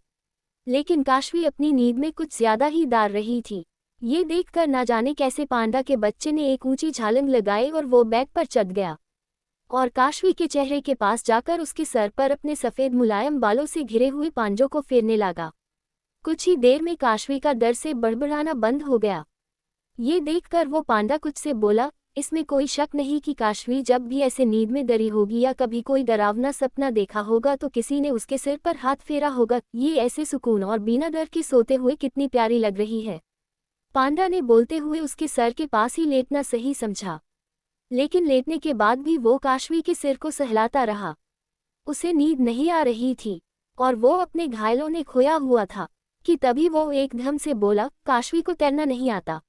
लेकिन काशवी अपनी नींद में कुछ ज्यादा ही दार रही थी। ये देखकर ना जाने कैसे पांडा के बच्चे ने एक ऊंची छलांग लगाई और वो बेड पर चढ़ गया और काशवी के चेहरे के पास जाकर उसके सर पर अपने सफेद मुलायम बालों से घिरे हुए पांजों को फेरने लगा। कुछ ही देर में काशवी का डर से बड़बड़ाना बंद हो गया। ये देखकर वो पांडा कुछ से बोला, इसमें कोई शक नहीं कि काशवी जब भी ऐसे नींद में डरी होगी या कभी कोई डरावना सपना देखा होगा तो किसी ने उसके सिर पर हाथ फेरा होगा। ये ऐसे सुकून और बिना डर के सोते हुए कितनी प्यारी लग रही है। पांडा ने बोलते हुए उसके सर के पास ही लेटना सही समझा, लेकिन लेटने के बाद भी वो काशवी के सिर को सहलाता रहा। उसे नींद नहीं आ रही थी और वो अपने घायलों ने खोया हुआ था कि तभी वो एकदम से बोला, काशवी को तैरना नहीं आता।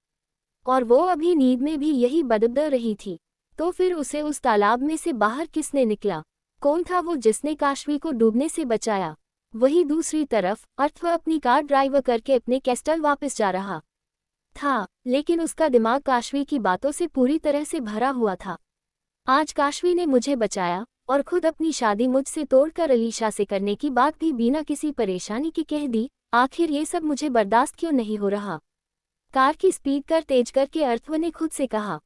और वो अभी नींद में भी यही बदबद रही थी। तो फिर उसे उस तालाब में से बाहर किसने निकला? कौन था वो जिसने काशवी को डूबने से बचाया? वही दूसरी तरफ अर्थव अपनी कार ड्राइव करके अपने कैस्टल वापस जा रहा था, लेकिन उसका दिमाग काशवी की बातों से पूरी तरह से भरा हुआ था। आज काशवी ने मुझे बचाया और खुद अपनी शादी मुझसे तोड़कर अलीशा से करने की बात भी बिना किसी परेशानी की कह दी। आखिर ये सब मुझे बर्दाश्त क्यों नहीं हो रहा? कार की स्पीड कर तेज करके अर्थव ने खुद से कहा,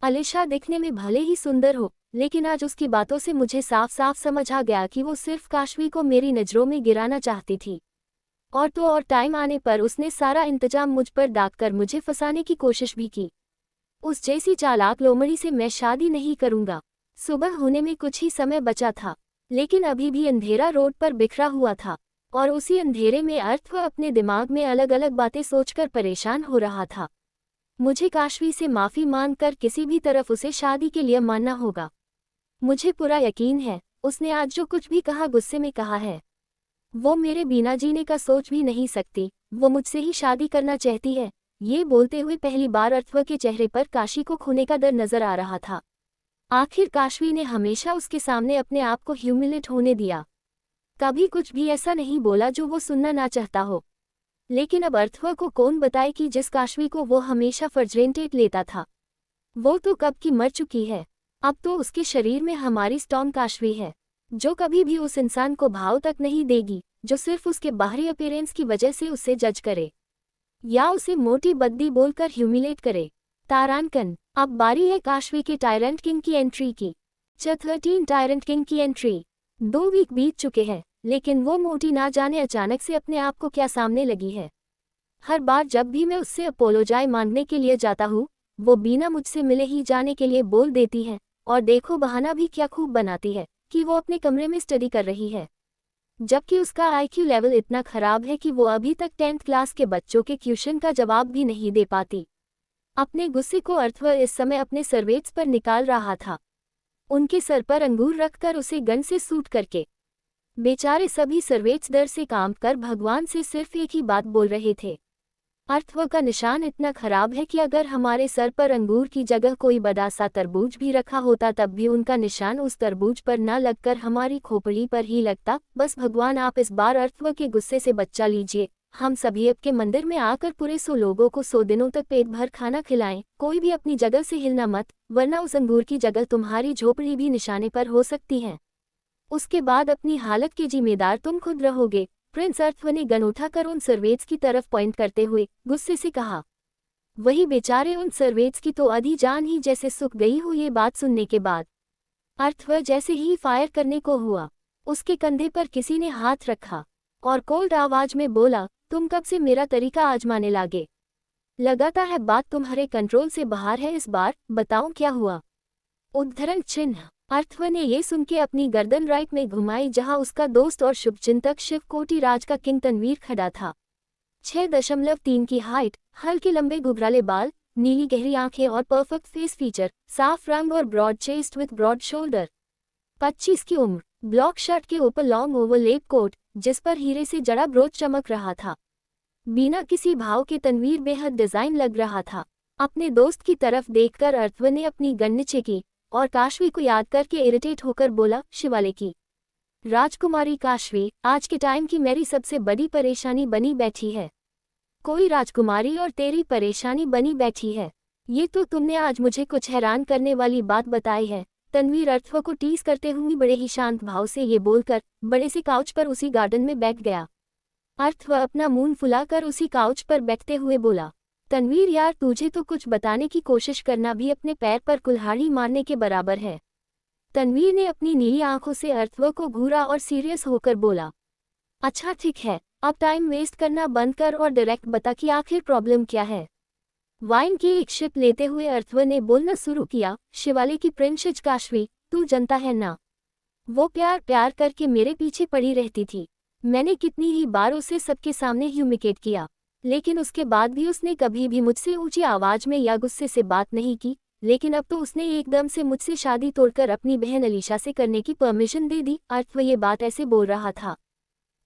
अलीशा दिखने में भले ही सुंदर हो, लेकिन आज उसकी बातों से मुझे साफ साफ समझ आ गया कि वो सिर्फ काशवी को मेरी नज़रों में गिराना चाहती थी। और टाइम आने पर उसने सारा इंतजाम मुझ पर डालकर मुझे फंसाने की कोशिश भी की। उस जैसी चालाक लोमड़ी से मैं शादी नहीं करूंगा। सुबह होने में कुछ ही समय बचा था, लेकिन अभी भी अंधेरा रोड पर बिखरा हुआ था और उसी अंधेरे में अर्थव अपने दिमाग में अलग अलग बातें सोचकर परेशान हो रहा था। मुझे काशवी से माफ़ी मांगकर किसी भी तरफ उसे शादी के लिए मानना होगा। मुझे पूरा यकीन है उसने आज जो कुछ भी कहा गुस्से में कहा है। वो मेरे बिना जीने का सोच भी नहीं सकती। वो मुझसे ही शादी करना चाहती है। ये बोलते हुए पहली बार अर्थव के चेहरे पर काशी को खोने का डर नजर आ रहा था। आखिर काशवी ने हमेशा उसके सामने अपने आप को ह्यूमिलेट होने दिया। कभी कुछ भी ऐसा नहीं बोला जो वो सुनना ना चाहता हो। लेकिन अब अर्थव को कौन बताए कि जिस काशवी को वो हमेशा फॉर लेता था, वो तो कब की मर चुकी है। अब तो उसके शरीर में हमारी स्टॉर्म काशवी है, जो कभी भी उस इंसान को भाव तक नहीं देगी जो सिर्फ उसके बाहरी अपीयरेंस की वजह से उसे जज करे या उसे मोटी बद्दी बोलकर ह्यूमिलेट करे। तारांकन, अब बारी है काशवी के टायरेंट किंग की एंट्री की। 13 टायरेंट किंग की एंट्री। 2 वीक बीत चुके हैं, लेकिन वो मोटी ना जाने अचानक से अपने आप को क्या सामने लगी है। हर बार जब भी मैं उससे अपोलोजाई मांगने के लिए जाता हूँ, वो बिना मुझसे मिले ही जाने के लिए बोल देती है और देखो बहाना भी क्या खूब बनाती है कि वो अपने कमरे में स्टडी कर रही है, जबकि उसका आईक्यू लेवल इतना खराब है कि वो अभी तक 10th क्लास के बच्चों के क्वेश्चन का जवाब भी नहीं दे पाती। अपने गुस्से को अर्थव इस समय अपने सर्वेट्स पर निकाल रहा था, उनके सर पर अंगूर रखकर उसे गन से शूट करके। बेचारे सभी सर्वेट्स डर से काम कर भगवान से सिर्फ एक ही बात बोल रहे थे, अर्थव का निशान इतना खराब है कि अगर हमारे सर पर अंगूर की जगह कोई बड़ा सा तरबूज भी रखा होता तब भी उनका निशान उस तरबूज पर न लगकर हमारी खोपड़ी पर ही लगता। बस भगवान आप इस बार अर्थव के गुस्से से बचा लीजिए। हम सभी आपके मंदिर में आकर पूरे 100 लोगों को 100 दिनों तक पेट भर खाना खिलाएं। कोई भी अपनी जगह से हिलना मत, वरना उस अंगूर की जगह तुम्हारी झोपड़ी भी निशाने पर हो सकती है। उसके बाद अपनी हालत के जिम्मेदार तुम खुद रहोगे। प्रिंस अर्थव ने गन उठाकर उन सर्वेट्स की तरफ पॉइंट करते हुए गुस्से से कहा। वही बेचारे उन सर्वेट्स की तो आधी जान ही जैसे सूख गई हो ये बात सुनने के बाद। अर्थव जैसे ही फायर करने को हुआ, उसके कंधे पर किसी ने हाथ रखा और कोल्ड आवाज में बोला, तुम कब से मेरा तरीका आजमाने लागे? लगाता है बात तुम्हारे कंट्रोल से बाहर है इस बार, बताओ क्या हुआ? उद्धरण चिन्ह। अर्थव ने ये सुन के अपनी गर्दन राइट में घुमाई जहां उसका दोस्त और शुभचिंतक शिवकोटि राज का किंग तनवीर खड़ा था। 6.3 की हाइट, हल्के लंबे घुघराले बाल, नीली गहरी आंखें और परफेक्ट फेस फीचर, साफ रंग और broad chest with broad shoulder. 25 की उम्र, ब्लॉक शर्ट के ऊपर लॉन्ग ओवरलेप कोट जिस पर हीरे से जड़ा ब्रोच चमक रहा था। बिना किसी भाव के तनवीर बेहद डिजाइन लग रहा था। अपने दोस्त की तरफ देखकर अर्थव ने अपनी गन नीचे की और काशवी को याद करके इरिटेट होकर बोला, शिवाले की राजकुमारी काशवी आज के टाइम की मेरी सबसे बड़ी परेशानी बनी बैठी है। कोई राजकुमारी और तेरी परेशानी बनी बैठी है। ये तो तुमने आज मुझे कुछ हैरान करने वाली बात बताई है। तनवीर अर्थव को टीज करते हुए बड़े ही शांत भाव से ये बोलकर बड़े से काउच पर उसी गार्डन में बैठ गया। अर्थ वह अपना मुंह फुलाकर उसी काउच पर बैठते हुए बोला, तनवीर यार तुझे तो कुछ बताने की कोशिश करना भी अपने पैर पर कुल्हाड़ी मारने के बराबर है। तनवीर ने अपनी नीली आंखों से अर्थव को घूरा और सीरियस होकर बोला, अच्छा ठीक है, अब टाइम वेस्ट करना बंद कर और डायरेक्ट बता कि आखिर प्रॉब्लम क्या है। वाइन की एक शिप लेते हुए अर्थव ने बोलना शुरू किया, शिवाले की प्रिंसेस काशवी, तू जनता है ना, वो प्यार प्यार करके मेरे पीछे पड़ी रहती थी। मैंने कितनी ही बार उसे सबके सामने ह्यूमिलेट किया, लेकिन उसके बाद भी उसने कभी भी मुझसे ऊंची आवाज में या गुस्से से बात नहीं की। लेकिन अब तो उसने एकदम से मुझसे शादी तोड़कर अपनी बहन अलीशा से करने की परमिशन दे दी। अर्थव ये बात ऐसे बोल रहा था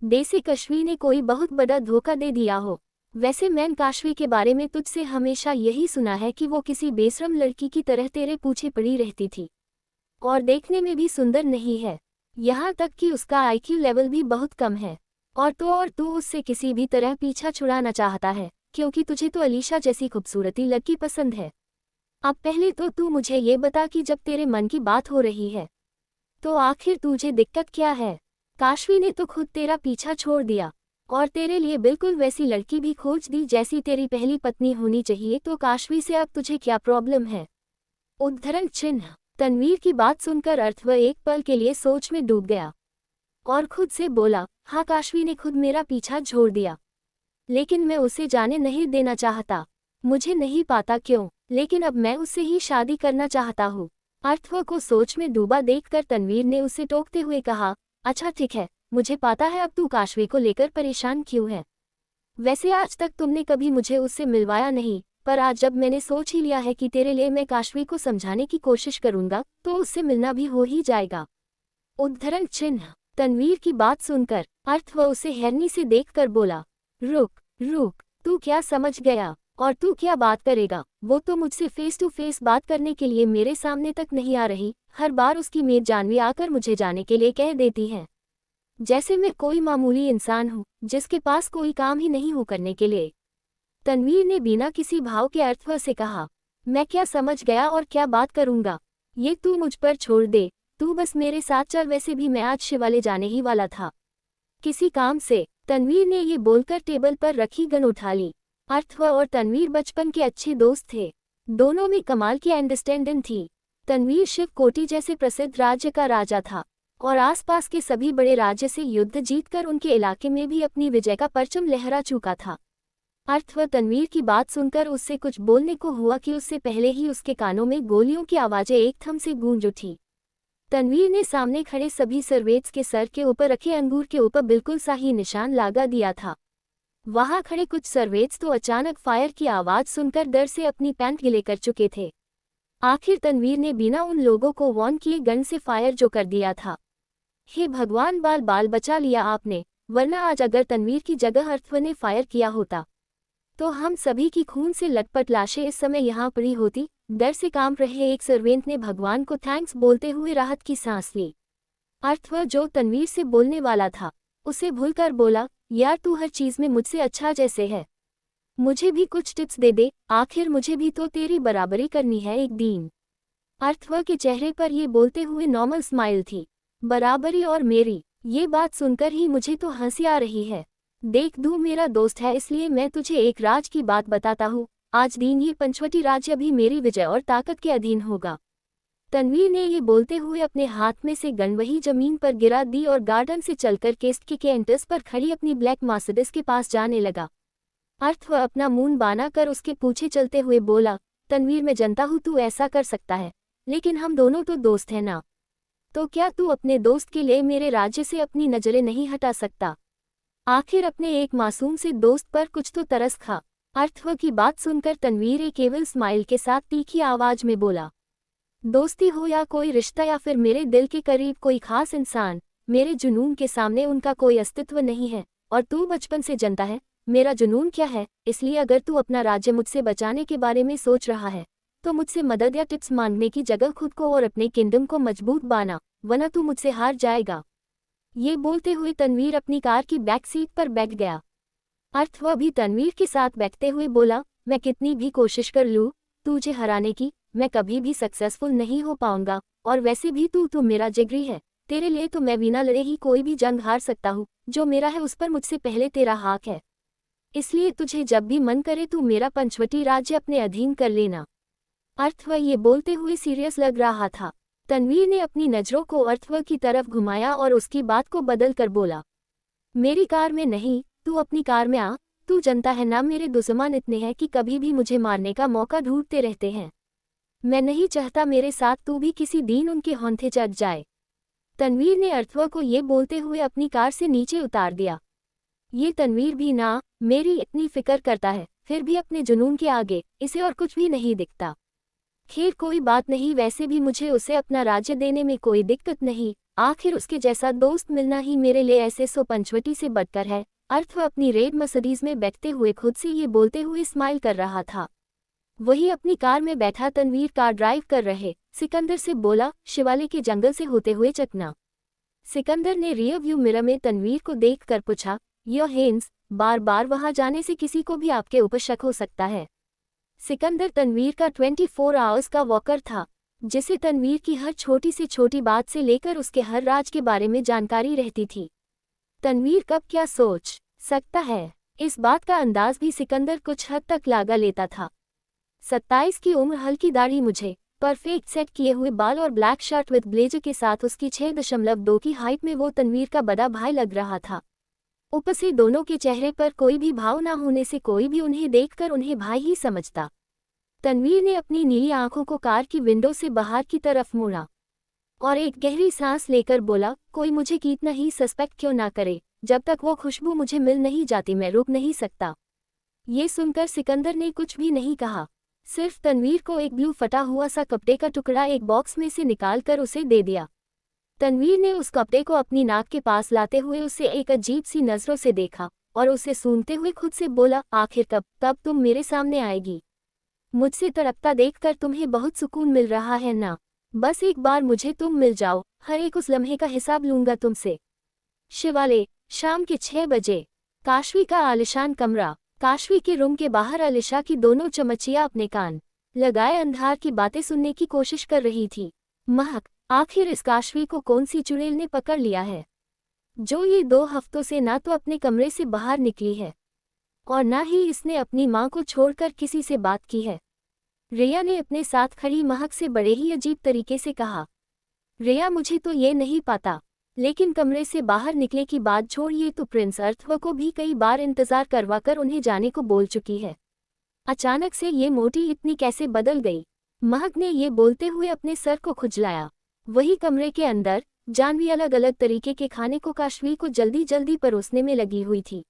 जैसे काशवी ने कोई बहुत बड़ा धोखा दे दिया हो। वैसे मैंने काशवी के बारे में तुझसे हमेशा यही सुना है कि वो किसी बेशरम लड़की की तरह तेरे पीछे पड़ी रहती थी और देखने में भी सुंदर नहीं है, यहाँ तक कि उसका आईक्यू लेवल भी बहुत कम है। और तू उससे किसी भी तरह पीछा छुड़ाना चाहता है, क्योंकि तुझे तो अलीशा जैसी खूबसूरती लड़की पसंद है। अब पहले तो तू मुझे ये बता कि जब तेरे मन की बात हो रही है तो आखिर तुझे दिक्कत क्या है। काशवी ने तो खुद तेरा पीछा छोड़ दिया और तेरे लिए बिल्कुल वैसी लड़की भी खोज दी जैसी तेरी पहली पत्नी होनी चाहिए, तो काशवी से अब तुझे क्या प्रॉब्लम है। उद्धरण चिन्ह। तनवीर की बात सुनकर अर्थव एक पल के लिए सोच में डूब गया और खुद से बोला, हाँ काशवी ने खुद मेरा पीछा छोड़ दिया, लेकिन मैं उसे जाने नहीं देना चाहता। मुझे नहीं पता क्यों, लेकिन अब मैं उससे ही शादी करना चाहता हूँ। अर्थव को सोच में डूबा देखकर तनवीर ने उसे टोकते हुए कहा, अच्छा ठीक है, मुझे पता है अब तू काशवी को लेकर परेशान क्यों है। वैसे आज तक तुमने कभी मुझे उससे मिलवाया नहीं, पर आज जब मैंने सोच ही लिया है कि तेरे लिए मैं काशवी को समझाने की कोशिश करूंगा तो उससे मिलना भी हो ही जाएगा। उद्धरण चिन्ह। तनवीर की बात सुनकर अर्थव उसे हैरानी से देखकर बोला, रुक, तू क्या समझ गया और तू क्या बात करेगा। वो तो मुझसे फेस टू फेस बात करने के लिए मेरे सामने तक नहीं आ रही, हर बार उसकी मेड जानवी आकर मुझे जाने के लिए कह देती है, जैसे मैं कोई मामूली इंसान हूँ जिसके पास कोई काम ही नहीं हो करने के लिए। तनवीर ने बिना किसी भाव के अर्थव से कहा, मैं क्या समझ गया और क्या बात करूंगा, ये तू मुझ पर छोड़ दे, तू बस मेरे साथ चल। वैसे भी मैं आज शिवाले जाने ही वाला था किसी काम से। तनवीर ने ये बोलकर टेबल पर रखी गन उठा ली। अर्थव और तनवीर बचपन के अच्छे दोस्त थे, दोनों में कमाल की अंडरस्टैंडिंग थी। तनवीर शिव कोटी जैसे प्रसिद्ध राज्य का राजा था और आसपास के सभी बड़े राज्य से युद्ध जीतकर उनके इलाके में भी अपनी विजय का परचम लहरा चुका था। अर्थव तनवीर की बात सुनकर उससे कुछ बोलने को हुआ कि उससे पहले ही उसके कानों में गोलियों की आवाजें एक थम से गूंज उठी। तनवीर ने सामने खड़े सभी सर्वेट्स के सर के ऊपर रखे अंगूर के ऊपर बिल्कुल सही निशान लगा दिया था। वहां खड़े कुछ सर्वेट्स तो अचानक फायर की आवाज सुनकर डर से अपनी पैंट गिले कर चुके थे। आखिर तनवीर ने बिना उन लोगों को वार्न किए गन से फायर जो कर दिया था। हे भगवान, बाल बचा लिया आपने, वरना आज अगर तनवीर की जगह अर्थव ने फायर किया होता तो हम सभी की खून से लटपट लाशें इस समय यहाँ पड़ी होती। डर से कांप रहे एक सर्वेंट ने भगवान को थैंक्स बोलते हुए राहत की सांस ली। अर्थव जो तनवीर से बोलने वाला था उसे भूलकर बोला, यार तू हर चीज में मुझसे अच्छा जैसे है, मुझे भी कुछ टिप्स दे दे, आखिर मुझे भी तो तेरी बराबरी करनी है एक दिन। अर्थव के चेहरे पर ये बोलते हुए नॉर्मल स्माइल थी। बराबरी और मेरी, ये बात सुनकर ही मुझे तो हंसी आ रही है। देख तू मेरा दोस्त है, इसलिए मैं तुझे एक राज की बात बताता हूँ। आज दिन ये पंचवटी राज्य भी मेरी विजय और ताकत के अधीन होगा। तनवीर ने ये बोलते हुए अपने हाथ में से गन वही जमीन पर गिरा दी और गार्डन से चलकर केस्ट के कैंटस पर खड़ी अपनी ब्लैक मर्सिडीज के पास जाने लगा। अर्थव अपना मुंह बाना कर उसके पीछे चलते हुए बोला, तनवीर मैं जानता हूँ तू ऐसा कर सकता है, लेकिन हम दोनों तो दोस्त हैं ना, तो क्या तू अपने दोस्त के लिए मेरे राज्य से अपनी नजरें नहीं हटा सकता। आखिर अपने एक मासूम से दोस्त पर कुछ तो तरस खा। अर्थव की बात सुनकर तनवीर एक केवल स्माइल के साथ तीखी आवाज में बोला, दोस्ती हो या कोई रिश्ता या फिर मेरे दिल के करीब कोई खास इंसान, मेरे जुनून के सामने उनका कोई अस्तित्व नहीं है। और तू बचपन से जानता है मेरा जुनून क्या है, इसलिए अगर तू अपना राज्य मुझसे बचाने के बारे में सोच रहा है तो मुझसे मदद या टिप्स मांगने की जगह खुद को और अपने किंगडम को मजबूत बना, वरना तू मुझसे हार जाएगा। ये बोलते हुए तनवीर अपनी कार की बैक सीट पर बैठ गया। अर्थव भी तनवीर के साथ बैठते हुए बोला, मैं कितनी भी कोशिश कर लूँ तुझे हराने की, मैं कभी भी सक्सेसफुल नहीं हो पाऊंगा, और वैसे भी तू मेरा जिगरी है, तेरे लिए तो मैं बिना लड़े ही कोई भी जंग हार सकता हूँ, जो मेरा है उस पर मुझसे पहले तेरा हक है। इसलिए तुझे जब भी मन करे तू मेरा पंचवटी राज्य अपने अधीन कर लेना। अर्थव ये बोलते हुए सीरियस लग रहा था। तनवीर ने अपनी नज़रों को अर्थव की तरफ घुमाया और उसकी बात को बदल कर बोला, मेरी कार में नहीं, तू अपनी कार में आ। तू जानता है ना मेरे दुश्मन इतने हैं कि कभी भी मुझे मारने का मौका ढूंढते रहते हैं। मैं नहीं चाहता मेरे साथ तू भी किसी दिन उनके हौंथे चढ़ जाए। तनवीर ने अर्थव को ये बोलते हुए अपनी कार से नीचे उतार दिया। ये तनवीर भी ना मेरी इतनी फिक्र करता है, फिर भी अपने जुनून के आगे इसे और कुछ भी नहीं दिखता। खैर कोई बात नहीं, वैसे भी मुझे उसे अपना राज्य देने में कोई दिक्कत नहीं। आखिर उसके जैसा दोस्त मिलना ही मेरे लिए ऐसे सो पंचवटी से बढ़कर है। अर्थव अपनी रेड मर्सिडीज में बैठते हुए खुद से ये बोलते हुए स्माइल कर रहा था। वही अपनी कार में बैठा तनवीर कार ड्राइव कर रहे सिकंदर से बोला, शिवाले के जंगल से होते हुए चकना। सिकंदर ने रियर व्यू मिरर में तनवीर को देख कर पूछा, योर हैंड्स, बार बार वहां जाने से किसी को भी आपके ऊपर शक हो सकता है। सिकंदर तनवीर का 24 आवर्स का वॉकर था, जिसे तनवीर की हर छोटी से छोटी बात से लेकर उसके हर राज के बारे में जानकारी रहती थी। तनवीर कब क्या सोच सकता है, इस बात का अंदाज भी सिकंदर कुछ हद तक लगा लेता था। 27 की उम्र, हल्की दाढ़ी, मुझे परफेक्ट सेट किए हुए बाल और ब्लैक शर्ट विद ब्लेजर के साथ उसकी 6.2 की हाइट में वो तनवीर का बड़ा भाई लग रहा था। ऊपर से दोनों के चेहरे पर कोई भी भाव ना होने से कोई भी उन्हें देखकर उन्हें भाई ही समझता। तनवीर ने अपनी नीली आंखों को कार की विंडो से बाहर की तरफ मोड़ा और एक गहरी सांस लेकर बोला, कोई मुझे कितना ही सस्पेक्ट क्यों ना करे, जब तक वो खुशबू मुझे मिल नहीं जाती मैं रुक नहीं सकता। ये सुनकर सिकंदर ने कुछ भी नहीं कहा, सिर्फ तनवीर को एक ब्लू फटा हुआ सा कपड़े का टुकड़ा एक बॉक्स में से निकालकर उसे दे दिया। तनवीर ने उस कपड़े को अपनी नाक के पास लाते हुए उसे एक अजीब सी नजरों से देखा और उसे सूंघते हुए खुद से बोला, आखिर कब तुम मेरे सामने आएगी? मुझसे तड़पता देखकर तुम्हें बहुत सुकून मिल रहा है ना? बस एक बार मुझे तुम मिल जाओ, हर एक उस लम्हे का हिसाब लूंगा तुमसे। शिवाले, शाम के 6 बजे। काशवी का आलिशान कमरा। काशवी के रूम के बाहर अलिशा की दोनों चमचियां अपने कान लगाए अंधार की बातें सुनने की कोशिश कर रही थी। महक, आखिर इस काशवी को कौन सी चुड़ैल ने पकड़ लिया है, जो ये 2 हफ्तों से ना तो अपने कमरे से बाहर निकली है और ना ही इसने अपनी माँ को छोड़कर किसी से बात की है। रिया ने अपने साथ खड़ी महक से बड़े ही अजीब तरीके से कहा, रिया मुझे तो ये नहीं पता, लेकिन कमरे से बाहर निकले की बात छोड़िए तो प्रिंस अर्थव को भी कई बार इंतजार करवाकर उन्हें जाने को बोल चुकी है। अचानक से ये मोटी इतनी कैसे बदल गई? महक ने ये बोलते हुए अपने सर को खुजलाया। वही कमरे के अंदर जानवी अलग अलग तरीके के खाने को काशवी को जल्दी जल्दी परोसने में लगी हुई थी।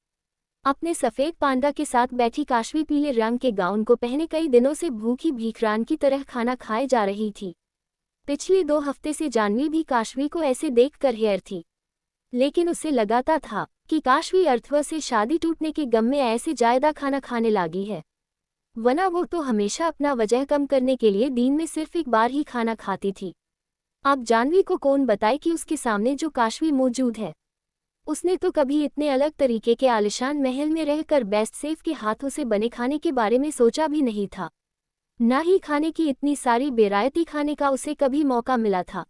अपने सफ़ेद पांडा के साथ बैठी काशवी पीले रंग के गाउन को पहने कई दिनों से भूखी भीखरान की तरह खाना खाए जा रही थी। पिछले 2 हफ्ते से जानवी भी काशवी को ऐसे देखकर हैरान थी, लेकिन उसे लगाता था कि काशवी अर्थव से शादी टूटने के गम में ऐसे जायदा खाना खाने लगी है, वरना वो तो हमेशा अपना वजह कम करने के लिए दिन में सिर्फ एक बार ही खाना खाती थी। अब जानवी को कौन बताए कि उसके सामने जो काशवी मौजूद है, उसने तो कभी इतने अलग तरीके के आलिशान महल में रहकर बेस्ट सेफ के हाथों से बने खाने के बारे में सोचा भी नहीं था। ना ही खाने की इतनी सारी बेरायती खाने का उसे कभी मौका मिला था,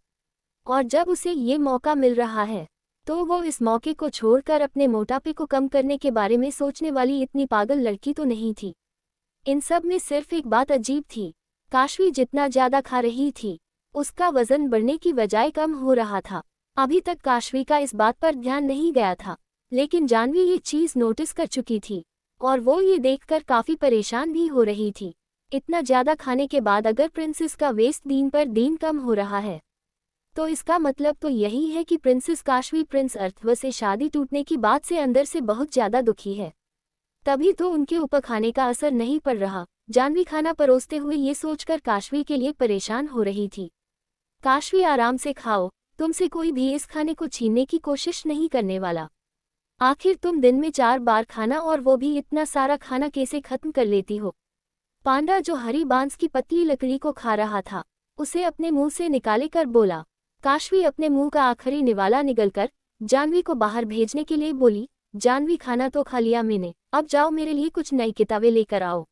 और जब उसे ये मौका मिल रहा है तो वो इस मौके को छोड़कर अपने मोटापे को कम करने के बारे में सोचने वाली इतनी पागल लड़की तो नहीं थी। इन सब में सिर्फ एक बात अजीब थी, काशवी जितना ज्यादा खा रही थी उसका वजन बढ़ने की बजाय कम हो रहा था। अभी तक काशवी का इस बात पर ध्यान नहीं गया था, लेकिन जानवी ये चीज नोटिस कर चुकी थी और वो ये देखकर काफी परेशान भी हो रही थी। इतना ज्यादा खाने के बाद अगर प्रिंसेस का वेस्ट दिन पर दिन कम हो रहा है तो इसका मतलब तो यही है कि प्रिंसेस काशवी प्रिंस अर्थव से शादी टूटने की बात से अंदर से बहुत ज्यादा दुखी है। तभी तो उनके ऊपर खाने का असर नहीं पड़ रहा। जानवी खाना परोसते हुए ये सोचकर काशवी के लिए परेशान हो रही थी। काशवी, आराम से खाओ, तुमसे कोई भी इस खाने को छीनने की कोशिश नहीं करने वाला। आखिर तुम दिन में 4 बार खाना और वो भी इतना सारा खाना कैसे खत्म कर लेती हो? पांडा, जो हरी बांस की पतली लकड़ी को खा रहा था, उसे अपने मुंह से निकाले कर बोला। काशवी अपने मुंह का आखिरी निवाला निगलकर जानवी को बाहर भेजने के लिए बोली, जानवी, खाना तो खा लिया मैंने, अब जाओ मेरे लिए कुछ नई किताबें लेकर आओ।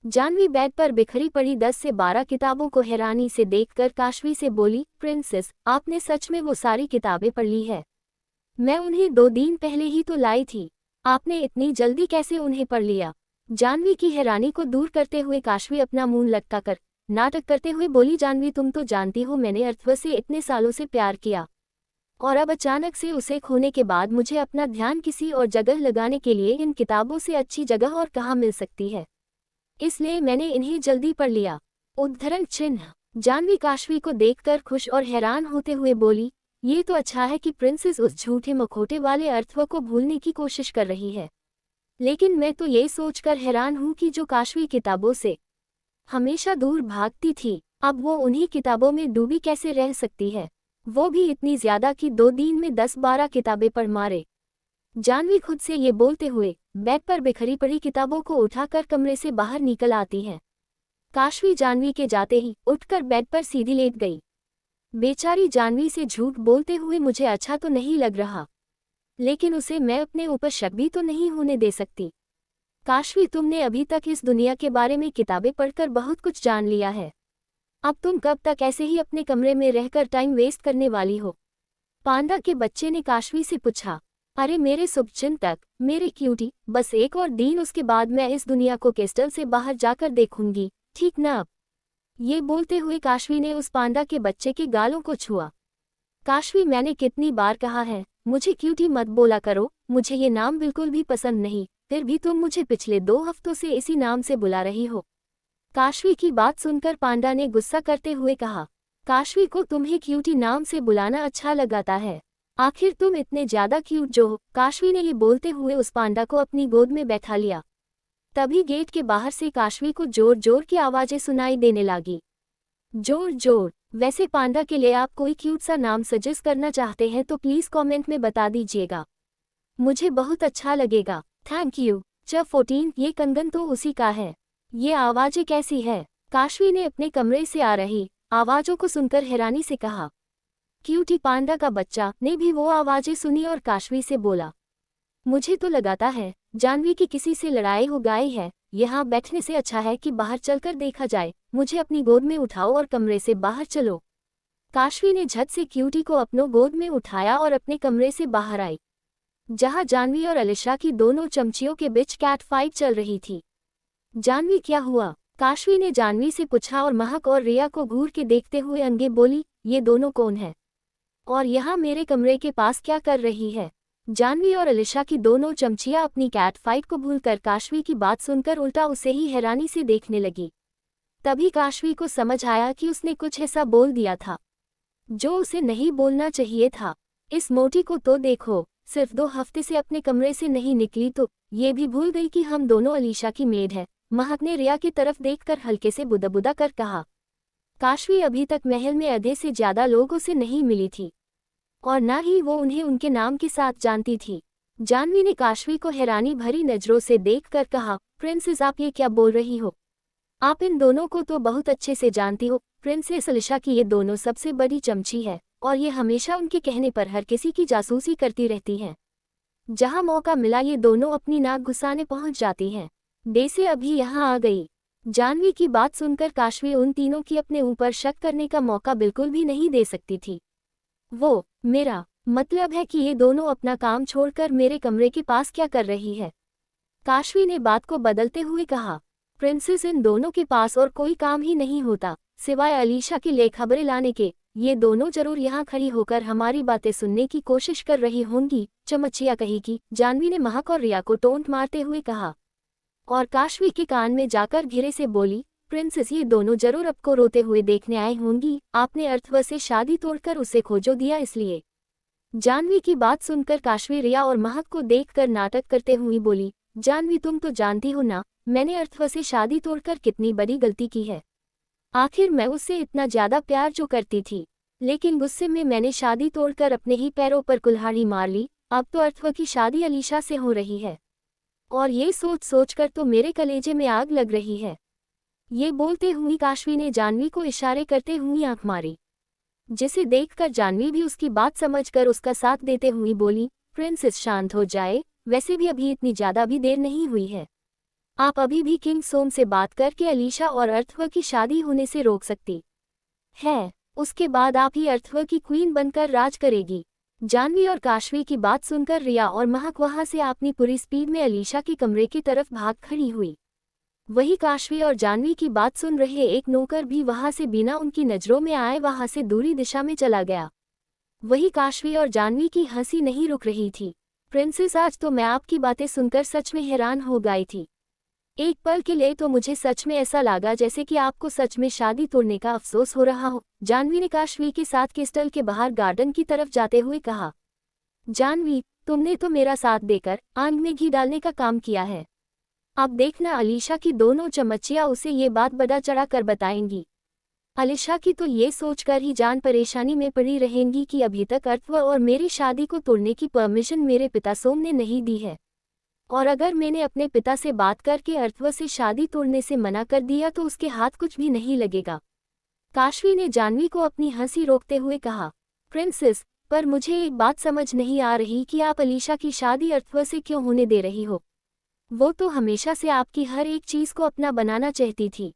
जानवी बेड पर बिखरी पड़ी 10 से 12 किताबों को हैरानी से देखकर काशवी से बोली, प्रिंसेस, आपने सच में वो सारी किताबें पढ़ ली है? मैं उन्हें 2 दिन पहले ही तो लाई थी। आपने इतनी जल्दी कैसे उन्हें पढ़ लिया? जानवी की हैरानी को दूर करते हुए काशवी अपना मुंह लटकाकर नाटक करते हुए बोली, जानवी, तुम तो जानती हो मैंने अर्थव से इतने सालों से प्यार किया, और अब अचानक से उसे खोने के बाद मुझे अपना ध्यान किसी और जगह लगाने के लिए इन किताबों से अच्छी जगह और कहाँ मिल सकती है, इसलिए मैंने इन्हें जल्दी पढ़ लिया। उद्धरण चिन्ह। जानवी काशवी को देखकर खुश और हैरान होते हुए बोली, ये तो अच्छा है कि प्रिंसेस उस झूठे मखौटे वाले अर्थव को भूलने की कोशिश कर रही है, लेकिन मैं तो ये सोचकर हैरान हूँ कि जो काशवी किताबों से हमेशा दूर भागती थी, अब वो उन्हीं किताबों में डूबी कैसे रह सकती है, वो भी इतनी ज्यादा कि 2 दिन में 10-12 किताबें पढ़ मारे। जानवी खुद से ये बोलते हुए बेड पर बिखरी पड़ी किताबों को उठाकर कमरे से बाहर निकल आती है। काशवी जानवी के जाते ही उठकर बेड पर सीधी लेट गई। बेचारी जानवी से झूठ बोलते हुए मुझे अच्छा तो नहीं लग रहा, लेकिन उसे मैं अपने ऊपर शक भी तो नहीं होने दे सकती। काशवी, तुमने अभी तक इस दुनिया के बारे में किताबें पढ़कर बहुत कुछ जान लिया है, अब तुम कब तक ऐसे ही अपने कमरे में रहकर टाइम वेस्ट करने वाली हो? पांडा के बच्चे ने काशवी से पूछा। अरे मेरे शुभचिंतक, मेरे क्यूटी, बस 1 और दिन, उसके बाद मैं इस दुनिया को क्रिस्टल से बाहर जाकर देखूंगी, ठीक ना? ये बोलते हुए काशवी ने उस पांडा के बच्चे के गालों को छुआ। काशवी, मैंने कितनी बार कहा है, मुझे क्यूटी मत बोला करो, मुझे ये नाम बिल्कुल भी पसंद नहीं, फिर भी तुम मुझे पिछले 2 हफ्तों से इसी नाम से बुला रही हो। काशवी की बात सुनकर पांडा ने गुस्सा करते हुए कहा, काशवी को तुम्हें क्यूटी नाम से बुलाना अच्छा लगाता है, आखिर तुम इतने ज्यादा क्यूट जो हो। काशवी ने ये बोलते हुए उस पांडा को अपनी गोद में बैठा लिया। तभी गेट के बाहर से काशवी को जोर जोर की आवाजें सुनाई देने लगी। जोर जोर। वैसे पांडा के लिए आप कोई क्यूट सा नाम सजेस्ट करना चाहते हैं तो प्लीज कमेंट में बता दीजिएगा, मुझे बहुत अच्छा लगेगा। Thank you. 14, ये कंगन तो उसी का है, ये आवाजें कैसी है? काशवी ने अपने कमरे से आ रही आवाजों को सुनकर हैरानी से कहा। क्यूटी पांडा का बच्चा ने भी वो आवाजें सुनी और काशवी से बोला, मुझे तो लगाता है जानवी की किसी से लड़ाई हो गई है, यहाँ बैठने से अच्छा है कि बाहर चलकर देखा जाए, मुझे अपनी गोद में उठाओ और कमरे से बाहर चलो। काशवी ने झट से क्यूटी को अपनों गोद में उठाया और अपने कमरे से बाहर आई, जहाँ जानवी और अलिशा की दोनों चमचियों के बीच कैट फाइट चल रही थी। जानवी, क्या हुआ? काशवी ने जानवी से पूछा और महक और रिया को घूर के देखते हुए अंगे बोली, ये दोनों कौन है और यहाँ मेरे कमरे के पास क्या कर रही है? जानवी और अलिशा की दोनों चमचियां अपनी कैट फाइट को भूलकर काशवी की बात सुनकर उल्टा उसे ही हैरानी से देखने लगी। तभी काशवी को समझ आया कि उसने कुछ ऐसा बोल दिया था जो उसे नहीं बोलना चाहिए था। इस मोटी को तो देखो, सिर्फ 2 हफ्ते से अपने कमरे से नहीं निकली तो ये भी भूल गई कि हम दोनों अलीशा की मेड है। महक ने रिया की तरफ देखकर हल्के से बुदबुदा कर कहा। काशवी अभी तक महल में आधे से ज्यादा लोगों से नहीं मिली थी और ना ही वो उन्हें उनके नाम के साथ जानती थी। जानवी ने काशवी को हैरानी भरी नजरों से देखकर कहा, प्रिंसेस, आप ये क्या बोल रही हो? आप इन दोनों को तो बहुत अच्छे से जानती हो। प्रिंसेस अलिशा की ये दोनों सबसे बड़ी चमची है और ये हमेशा उनके कहने पर हर किसी की जासूसी करती रहती हैं। जहां मौका मिला ये दोनों अपनी नाक घुसाने पहुंच जाती हैं। डेसे अभी यहाँ आ गई। जानवी की बात सुनकर काशवी उन तीनों की अपने ऊपर शक करने का मौका बिल्कुल भी नहीं दे सकती थी। वो, मेरा मतलब है कि ये दोनों अपना काम छोड़कर मेरे कमरे के पास क्या कर रही है? काशवी ने बात को बदलते हुए कहा, प्रिंसेस, इन दोनों के पास और कोई काम ही नहीं होता सिवाय अलीशा के लिए खबरें लाने के। ये दोनों जरूर यहाँ खड़ी होकर हमारी बातें सुनने की कोशिश कर रही होंगी, चमचिया कहेगी। जानवी ने महक और रिया को टोंट मारते हुए कहा और काशवी के कान में जाकर धीरे से बोली, प्रिंसेस, ये दोनों जरूर आपको रोते हुए देखने आई होंगी, आपने अर्थव से शादी तोड़कर उसे खोजो दिया इसलिए। जानवी की बात सुनकर काशवी रिया और महक को देखकर नाटक करते हुए बोली, जानवी, तुम तो जानती हो ना मैंने अर्थव से शादी तोड़कर कितनी बड़ी गलती की है। आखिर मैं उससे इतना ज्यादा प्यार जो करती थी, लेकिन गुस्से में मैंने शादी तोड़कर अपने ही पैरों पर कुल्हाड़ी मार ली। अब तो अर्थव की शादी अलीशा से हो रही है और ये सोच सोचकर तो मेरे कलेजे में आग लग रही है। ये बोलते हुए काशवी ने जानवी को इशारे करते हुए आंख मारी, जिसे देखकर जानवी भी उसकी बात समझकर उसका साथ देते हुए बोली, प्रिंसेस शांत हो जाए, वैसे भी अभी इतनी ज्यादा भी देर नहीं हुई है, आप अभी भी किंग सोम से बात करके अलीशा और अर्थव की शादी होने से रोक सकती है। उसके बाद आप ही अर्थव की क्वीन बनकर राज करेगी। जानवी और काशवी की बात सुनकर रिया और महक वहां से अपनी पूरी स्पीड में अलीशा के कमरे की तरफ भाग खड़ी हुई। वही काशवी और जानवी की बात सुन रहे एक नौकर भी वहां से बिना उनकी नजरों में आए वहां से दूरी दिशा में चला गया। वही काशवी और जानवी की हंसी नहीं रुक रही थी। प्रिंसेस, आज तो मैं आपकी बातें सुनकर सच में हैरान हो गई थी। एक पल के लिए तो मुझे सच में ऐसा लगा जैसे कि आपको सच में शादी तोड़ने का अफसोस हो रहा हो। जानवी ने काशवी के साथ क्रिस्टल के बाहर गार्डन की तरफ जाते हुए कहा। जानवी, तुमने तो मेरा साथ देकर आग में घी डालने का काम किया है। अब देखना अलीशा की दोनों चमचियां उसे ये बात बढ़ा चढ़ा कर बताएंगी। अलीशा की तो ये सोचकर ही जान परेशानी में पड़ी रहेंगी कि अभी तक अर्थव और मेरी शादी को तोड़ने की परमिशन मेरे पिता सोम ने नहीं दी है, और अगर मैंने अपने पिता से बात करके अर्थव से शादी तोड़ने से मना कर दिया तो उसके हाथ कुछ भी नहीं लगेगा। काशवी ने जानवी को अपनी हंसी रोकते हुए कहा। प्रिंसेस, पर मुझे एक बात समझ नहीं आ रही कि आप अलीशा की शादी अर्थव से क्यों होने दे रही हो। वो तो हमेशा से आपकी हर एक चीज को अपना बनाना चाहती थी,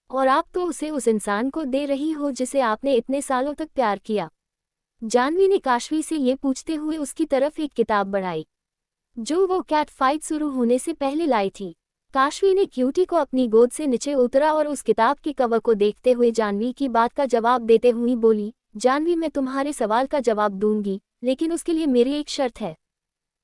और आप तो उसे उस इंसान को दे रही हो जिसे आपने इतने सालों तक प्यार किया। जानवी ने काशवी से ये पूछते हुए उसकी तरफ एक किताब बढ़ाई जो वो कैट फाइट शुरू होने से पहले लाई थी। काशवी ने क्यूटी को अपनी गोद से नीचे उतरा और उस किताब के कवर को देखते हुए जानवी की बात का जवाब देते हुए बोली। जानवी, मैं तुम्हारे सवाल का जवाब दूंगी, लेकिन उसके लिए मेरी एक शर्त है।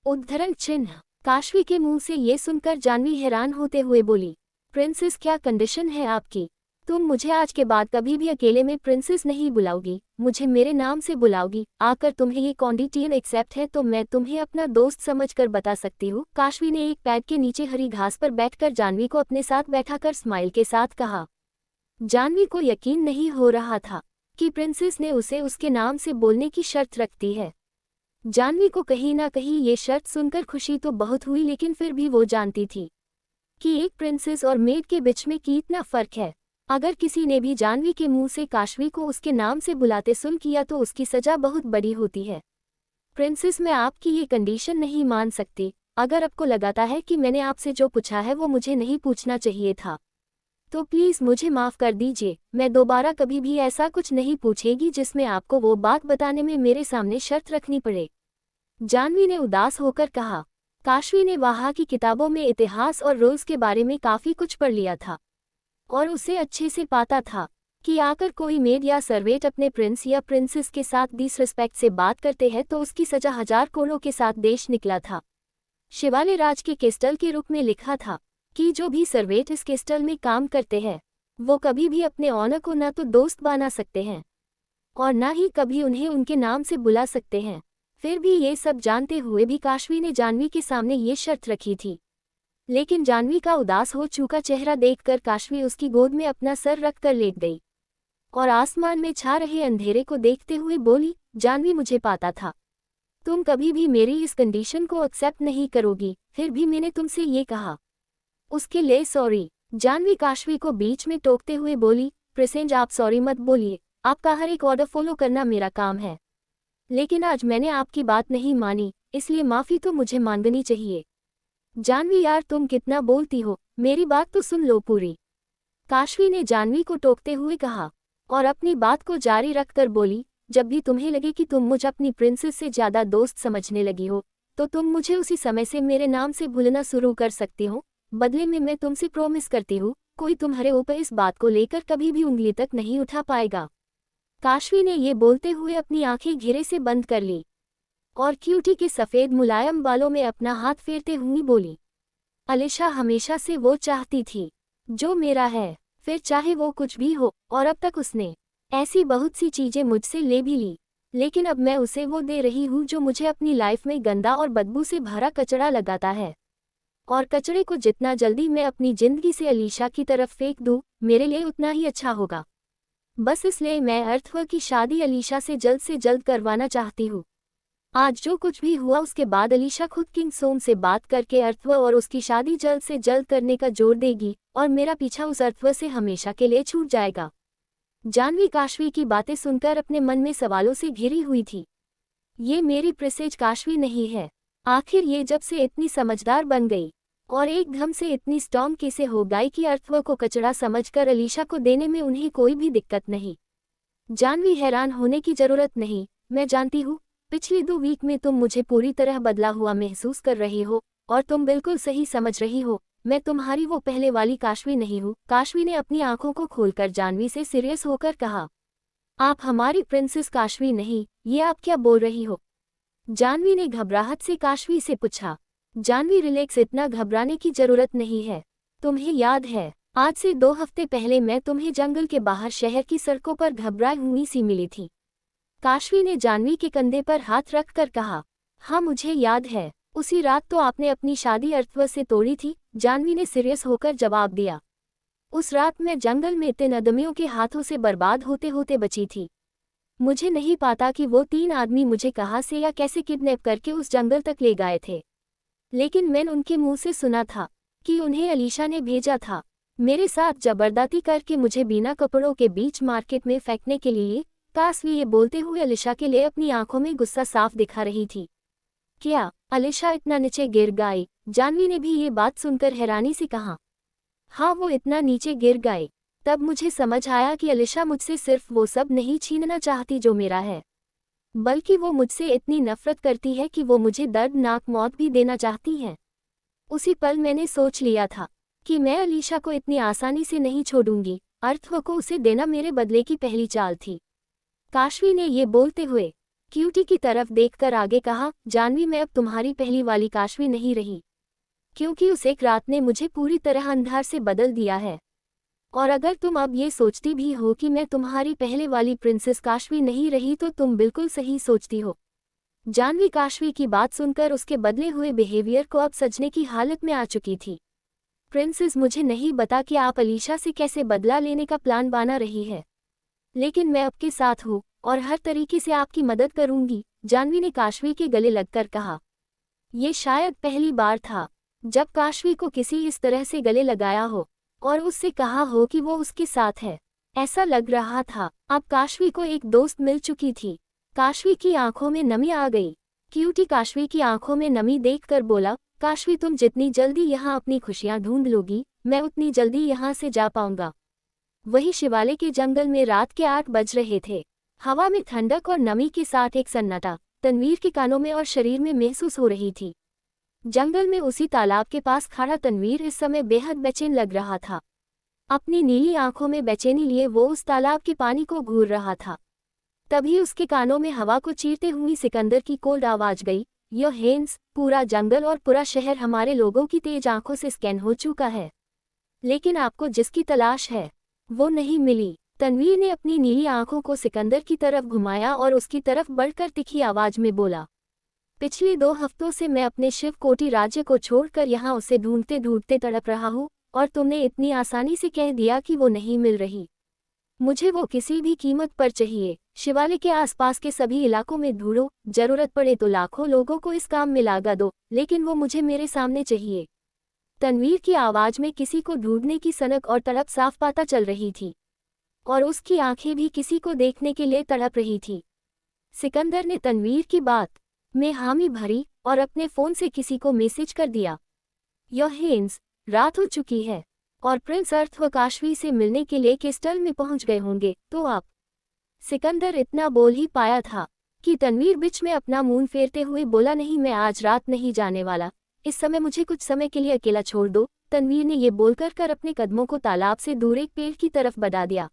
उद्धरण चिन्ह। काशवी के मुंह से ये सुनकर जानवी हैरान होते हुए बोली। प्रिंसेस, क्या कंडीशन है आपकी? तुम मुझे आज के बाद कभी भी अकेले में प्रिंसेस नहीं बुलाओगी, मुझे मेरे नाम से बुलाओगी। आकर तुम्हें ये कंडीशन एक्सेप्ट है तो मैं तुम्हें अपना दोस्त समझकर बता सकती हूँ। काशवी ने एक पेड़ के नीचे हरी घास पर बैठकर जानवी को अपने साथ बैठाकर स्माइल के साथ कहा। जानवी को यकीन नहीं हो रहा था कि प्रिंसेस ने उसे उसके नाम से बोलने की शर्त रखती है। जानवी को कहीं ना कहीं ये शर्त सुनकर खुशी तो बहुत हुई, लेकिन फिर भी वो जानती थी कि एक प्रिंसेस और मेड के बीच में कितना फर्क है। अगर किसी ने भी जानवी के मुंह से काशवी को उसके नाम से बुलाते सुन किया तो उसकी सजा बहुत बड़ी होती है। प्रिंसेस, मैं आपकी ये कंडीशन नहीं मान सकती। अगर आपको लगाता है कि मैंने आपसे जो पूछा है वो मुझे नहीं पूछना चाहिए था तो प्लीज़ मुझे माफ़ कर दीजिए। मैं दोबारा कभी भी ऐसा कुछ नहीं पूछेगी जिसमें आपको वो बात बताने में मेरे सामने शर्त रखनी पड़े। जानवी ने उदास होकर कहा। काशवी ने वहाँ की किताबों में इतिहास और रूल्स के बारे में काफ़ी कुछ पढ़ लिया था और उसे अच्छे से पता था कि आकर कोई मेड या सर्वेंट अपने प्रिंस या प्रिंसेस के साथ डिसरिस्पेक्ट से बात करते हैं तो उसकी सजा 1000 कोड़ों के साथ देश निकला था। शिवालय राज के क्रिस्टल के रूप में लिखा था कि जो भी सर्वेंट इस क्रिस्टल में काम करते हैं वो कभी भी अपने ऑनर को न तो दोस्त बना सकते हैं और न ही कभी उन्हें उनके नाम से बुला सकते हैं। फिर भी ये सब जानते हुए भी काशवी ने जानवी के सामने ये शर्त रखी थी, लेकिन जानवी का उदास हो चुका चेहरा देखकर काशवी उसकी गोद में अपना सर रखकर लेट गई और आसमान में छा रहे अंधेरे को देखते हुए बोली। जानवी, मुझे पता था तुम कभी भी मेरी इस कंडीशन को एक्सेप्ट नहीं करोगी, फिर भी मैंने तुमसे ये कहा, उसके लिए सॉरी। जानवी काशवी को बीच में टोकते हुए बोली। प्रिंसेस, आप सॉरी मत बोलिए, आपका हर एक ऑर्डर फॉलो करना मेरा काम है, लेकिन आज मैंने आपकी बात नहीं मानी, इसलिए माफ़ी तो मुझे मांगनी चाहिए। जानवी, यार तुम कितना बोलती हो, मेरी बात तो सुन लो पूरी। काशवी ने जानवी को टोकते हुए कहा और अपनी बात को जारी रखकर बोली। जब भी तुम्हें लगे कि तुम मुझे अपनी प्रिंसेस से ज़्यादा दोस्त समझने लगी हो तो तुम मुझे उसी समय से मेरे नाम से भूलना शुरू कर सकती हो। बदले में मैं तुमसे प्रॉमिस करती हूँ कोई तुम्हारे ऊपर इस बात को लेकर कभी भी उंगली तक नहीं उठा पाएगा। काशवी ने ये बोलते हुए अपनी आंखें घेरे से बंद कर ली और क्यूटी के सफ़ेद मुलायम बालों में अपना हाथ फेरते हुए बोली। अलीशा हमेशा से वो चाहती थी जो मेरा है, फिर चाहे वो कुछ भी हो, और अब तक उसने ऐसी बहुत सी चीज़ें मुझसे ले भी ली, लेकिन अब मैं उसे वो दे रही हूँ जो मुझे अपनी लाइफ में गंदा और बदबू से भरा कचरा लगाता है, और कचरे को जितना जल्दी मैं अपनी ज़िंदगी से अलीशा की तरफ फेंक दूँ मेरे लिए उतना ही अच्छा होगा। बस इसलिए मैं अर्थव की शादी अलीशा से जल्द करवाना चाहती हूँ। आज जो कुछ भी हुआ उसके बाद अलीशा खुद किंग सोम से बात करके अर्थव और उसकी शादी जल्द से जल्द करने का जोर देगी और मेरा पीछा उस अर्थव से हमेशा के लिए छूट जाएगा। जानवी काशवी की बातें सुनकर अपने मन में सवालों से घिरी हुई थी। ये मेरी प्रिंसेस काशवी नहीं है, आखिर ये जब से इतनी समझदार बन गई और एकदम से इतनी स्टॉर्म कैसे हो गई कि अर्थव को कचरा समझकर अलीशा को देने में उन्हें कोई भी दिक्कत नहीं। जानवी हैरान होने की जरूरत नहीं, मैं जानती हूँ पिछली 2 वीक में तुम मुझे पूरी तरह बदला हुआ महसूस कर रही हो, और तुम बिल्कुल सही समझ रही हो, मैं तुम्हारी वो पहले वाली काशवी नहीं हूँ। काशवी ने अपनी आंखों को खोलकर जानवी से सीरियस होकर कहा, आप हमारी प्रिंसेस काशवी नहीं, ये आप क्या बोल रही हो? जानवी ने घबराहट से काशवी से पूछा। जानवी रिलैक्स, इतना घबराने की जरूरत नहीं है। तुम्हें याद है आज से 2 हफ्ते पहले मैं तुम्हें जंगल के बाहर शहर की सड़कों पर घबराई हुई सी मिली थी। काशवी ने जानवी के कंधे पर हाथ रखकर कहा, हाँ मुझे याद है, उसी रात तो आपने अपनी शादी अर्थव से तोड़ी थी। जानवी ने सीरियस होकर जवाब दिया, उस रात मैं जंगल में 3 आदमियों के हाथों से बर्बाद होते होते बची थी। मुझे नहीं पता कि वो 3 आदमी मुझे कहाँ से या कैसे किडनैप करके उस जंगल तक ले गए थे, लेकिन मैंने उनके मुंह से सुना था कि उन्हें अलीशा ने भेजा था मेरे साथ जबरदस्ती करके मुझे बिना कपड़ों के बीच मार्केट में फेंकने के लिए। काशवी ये बोलते हुए अलीशा के लिए अपनी आंखों में गुस्सा साफ दिखा रही थी। क्या अलीशा इतना नीचे गिर गई? जानवी ने भी ये बात सुनकर हैरानी से कहा, हाँ वो इतना नीचे गिर गए। तब मुझे समझ आया कि अलीशा मुझसे सिर्फ वो सब नहीं छीनना चाहती जो मेरा है, बल्कि वो मुझसे इतनी नफरत करती है कि वो मुझे दर्दनाक मौत भी देना चाहती है। उसी पल मैंने सोच लिया था कि मैं अलीशा को इतनी आसानी से नहीं छोड़ूंगी। अर्थव को उसे देना मेरे बदले की पहली चाल थी। काशवी ने ये बोलते हुए क्यूटी की तरफ देखकर आगे कहा, जानवी मैं अब तुम्हारी पहली वाली काशवी नहीं रही, क्योंकि उस एक रात ने मुझे पूरी तरह अंधार से बदल दिया है। और अगर तुम अब ये सोचती भी हो कि मैं तुम्हारी पहले वाली प्रिंसेस काशवी नहीं रही तो तुम बिल्कुल सही सोचती हो। जानवी काशवी की बात सुनकर उसके बदले हुए बिहेवियर को अब सजने की हालत में आ चुकी थी। प्रिंसेस मुझे नहीं बता कि आप अलीशा से कैसे बदला लेने का प्लान बना रही है, लेकिन मैं आपके साथ हूँ और हर तरीके से आपकी मदद करूंगी। जानवी ने काशवी के गले लगकर कहा। ये शायद पहली बार था जब काशवी को किसी इस तरह से गले लगाया हो और उससे कहा हो कि वो उसके साथ है। ऐसा लग रहा था अब काशवी को एक दोस्त मिल चुकी थी। काशवी की आंखों में नमी आ गई। क्यूटी काशवी की आंखों में नमी देखकर बोला, काशवी तुम जितनी जल्दी यहाँ अपनी खुशियाँ ढूंढ लोगी, मैं उतनी जल्दी यहाँ से जा पाऊंगा। वही शिवालय के जंगल में रात के 8 बज रहे थे। हवा में ठंडक और नमी के साथ एक सन्नाटा तनवीर के कानों में और शरीर में महसूस हो रही थी। जंगल में उसी तालाब के पास खड़ा तनवीर इस समय बेहद बेचैन लग रहा था। अपनी नीली आंखों में बेचैनी लिए वो उस तालाब के पानी को घूर रहा था। तभी उसके कानों में हवा को चीरते हुई सिकंदर की कोल्ड आवाज गई, यो हेंस, पूरा जंगल और पूरा शहर हमारे लोगों की तेज आंखों से स्कैन हो चुका है, लेकिन आपको जिसकी तलाश है वो नहीं मिली। तनवीर ने अपनी नीली आंखों को सिकंदर की तरफ घुमाया और उसकी तरफ बढ़कर तीखी आवाज में बोला, पिछले 2 हफ्तों से मैं अपने शिवकोटी राज्य को छोड़कर यहाँ उसे ढूंढते ढूंढते तड़प रहा हूँ, और तुमने इतनी आसानी से कह दिया कि वो नहीं मिल रही। मुझे वो किसी भी कीमत पर चाहिए। शिवालय के आसपास के सभी इलाकों में ढूंढो, जरूरत पड़े तो लाखों लोगों को इस काम में लगा दो, लेकिन वो मुझे मेरे सामने चाहिए। तनवीर की आवाज में किसी को ढूंढने की सनक और तड़प साफ पता चल रही थी, और उसकी आंखें भी किसी को देखने के लिए तड़प रही थी। सिकंदर ने तनवीर की बात में हामी भरी और अपने फोन से किसी को मैसेज कर दिया, यो हेंस, रात हो चुकी है और प्रिंस अर्थव काशवी से मिलने के लिए क्रिस्टल में पहुंच गए होंगे, तो आप। सिकंदर इतना बोल ही पाया था कि तनवीर बीच में अपना मुंह फेरते हुए बोला, नहीं मैं आज रात नहीं जाने वाला, इस समय मुझे कुछ समय के लिए अकेला छोड़ दो। तनवीर ने ये बोलकर कर अपने कदमों को तालाब से दूर एक पेड़ की तरफ बढ़ा दिया।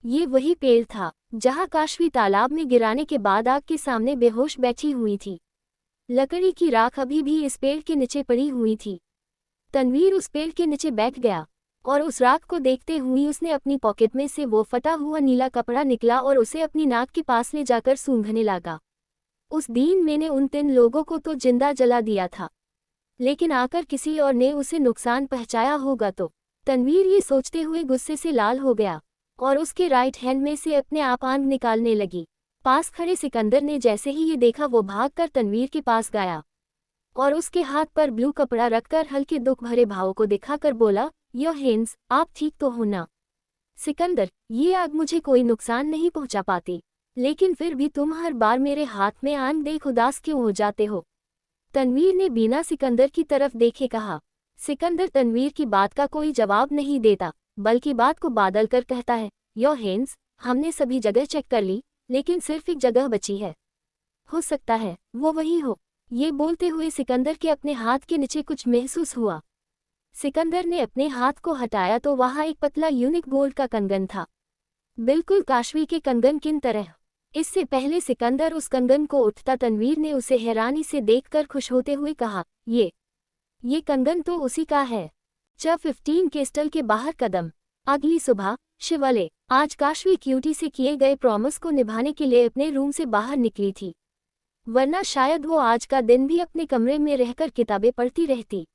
ये वही पेड़ था जहां काशवी तालाब में गिराने के बाद आग के सामने बेहोश बैठी हुई थी। लकड़ी की राख अभी भी इस पेड़ के नीचे पड़ी हुई थी। तनवीर उस पेड़ के नीचे बैठ गया और उस राख को देखते हुए उसने अपनी पॉकेट में से वो फटा हुआ नीला कपड़ा निकला और उसे अपनी नाक के पास ले जाकर सूंघने लगा। उस दिन मैंने उन 3 लोगों को तो जिंदा जला दिया था, लेकिन आकर किसी और ने उसे नुकसान पहुंचाया होगा तो। तनवीर ये सोचते हुए गुस्से से लाल हो गया और उसके राइट हैंड में से अपने आप आग निकालने लगी। पास खड़े सिकंदर ने जैसे ही ये देखा वो भागकर तनवीर के पास गया और उसके हाथ पर ब्लू कपड़ा रखकर हल्के दुख भरे भावों को दिखाकर बोला, यो हेंस, आप ठीक तो हो ना? सिकंदर, ये आग मुझे कोई नुकसान नहीं पहुंचा पाती, लेकिन फिर भी तुम हर बार मेरे हाथ में आग देख उदास क्यों हो जाते हो? तनवीर ने बिना सिकंदर की तरफ देखे कहा। सिकंदर तनवीर की बात का कोई जवाब नहीं देता, बल्कि बात को बादल कर कहता है, योर हिंस, हमने सभी जगह चेक कर ली, लेकिन सिर्फ एक जगह बची है। हो सकता है वो वही हो। ये बोलते हुए सिकंदर के अपने हाथ के नीचे कुछ महसूस हुआ। सिकंदर ने अपने हाथ को हटाया तो वहां एक पतला यूनिक गोल्ड का कंगन था, बिल्कुल काशवी के कंगन की तरह। इससे पहले सिकंदर उस कंगन को उठता तनवीर ने उसे हैरानी से देखकर खुश होते हुए कहा, ये कंगन तो उसी का है। च 15 केस्टल के बाहर कदम। अगली सुबह शिवाले आज काशवी क्यूटी से किए गए प्रॉमिस को निभाने के लिए अपने रूम से बाहर निकली थी, वरना शायद वो आज का दिन भी अपने कमरे में रहकर किताबें पढ़ती रहती।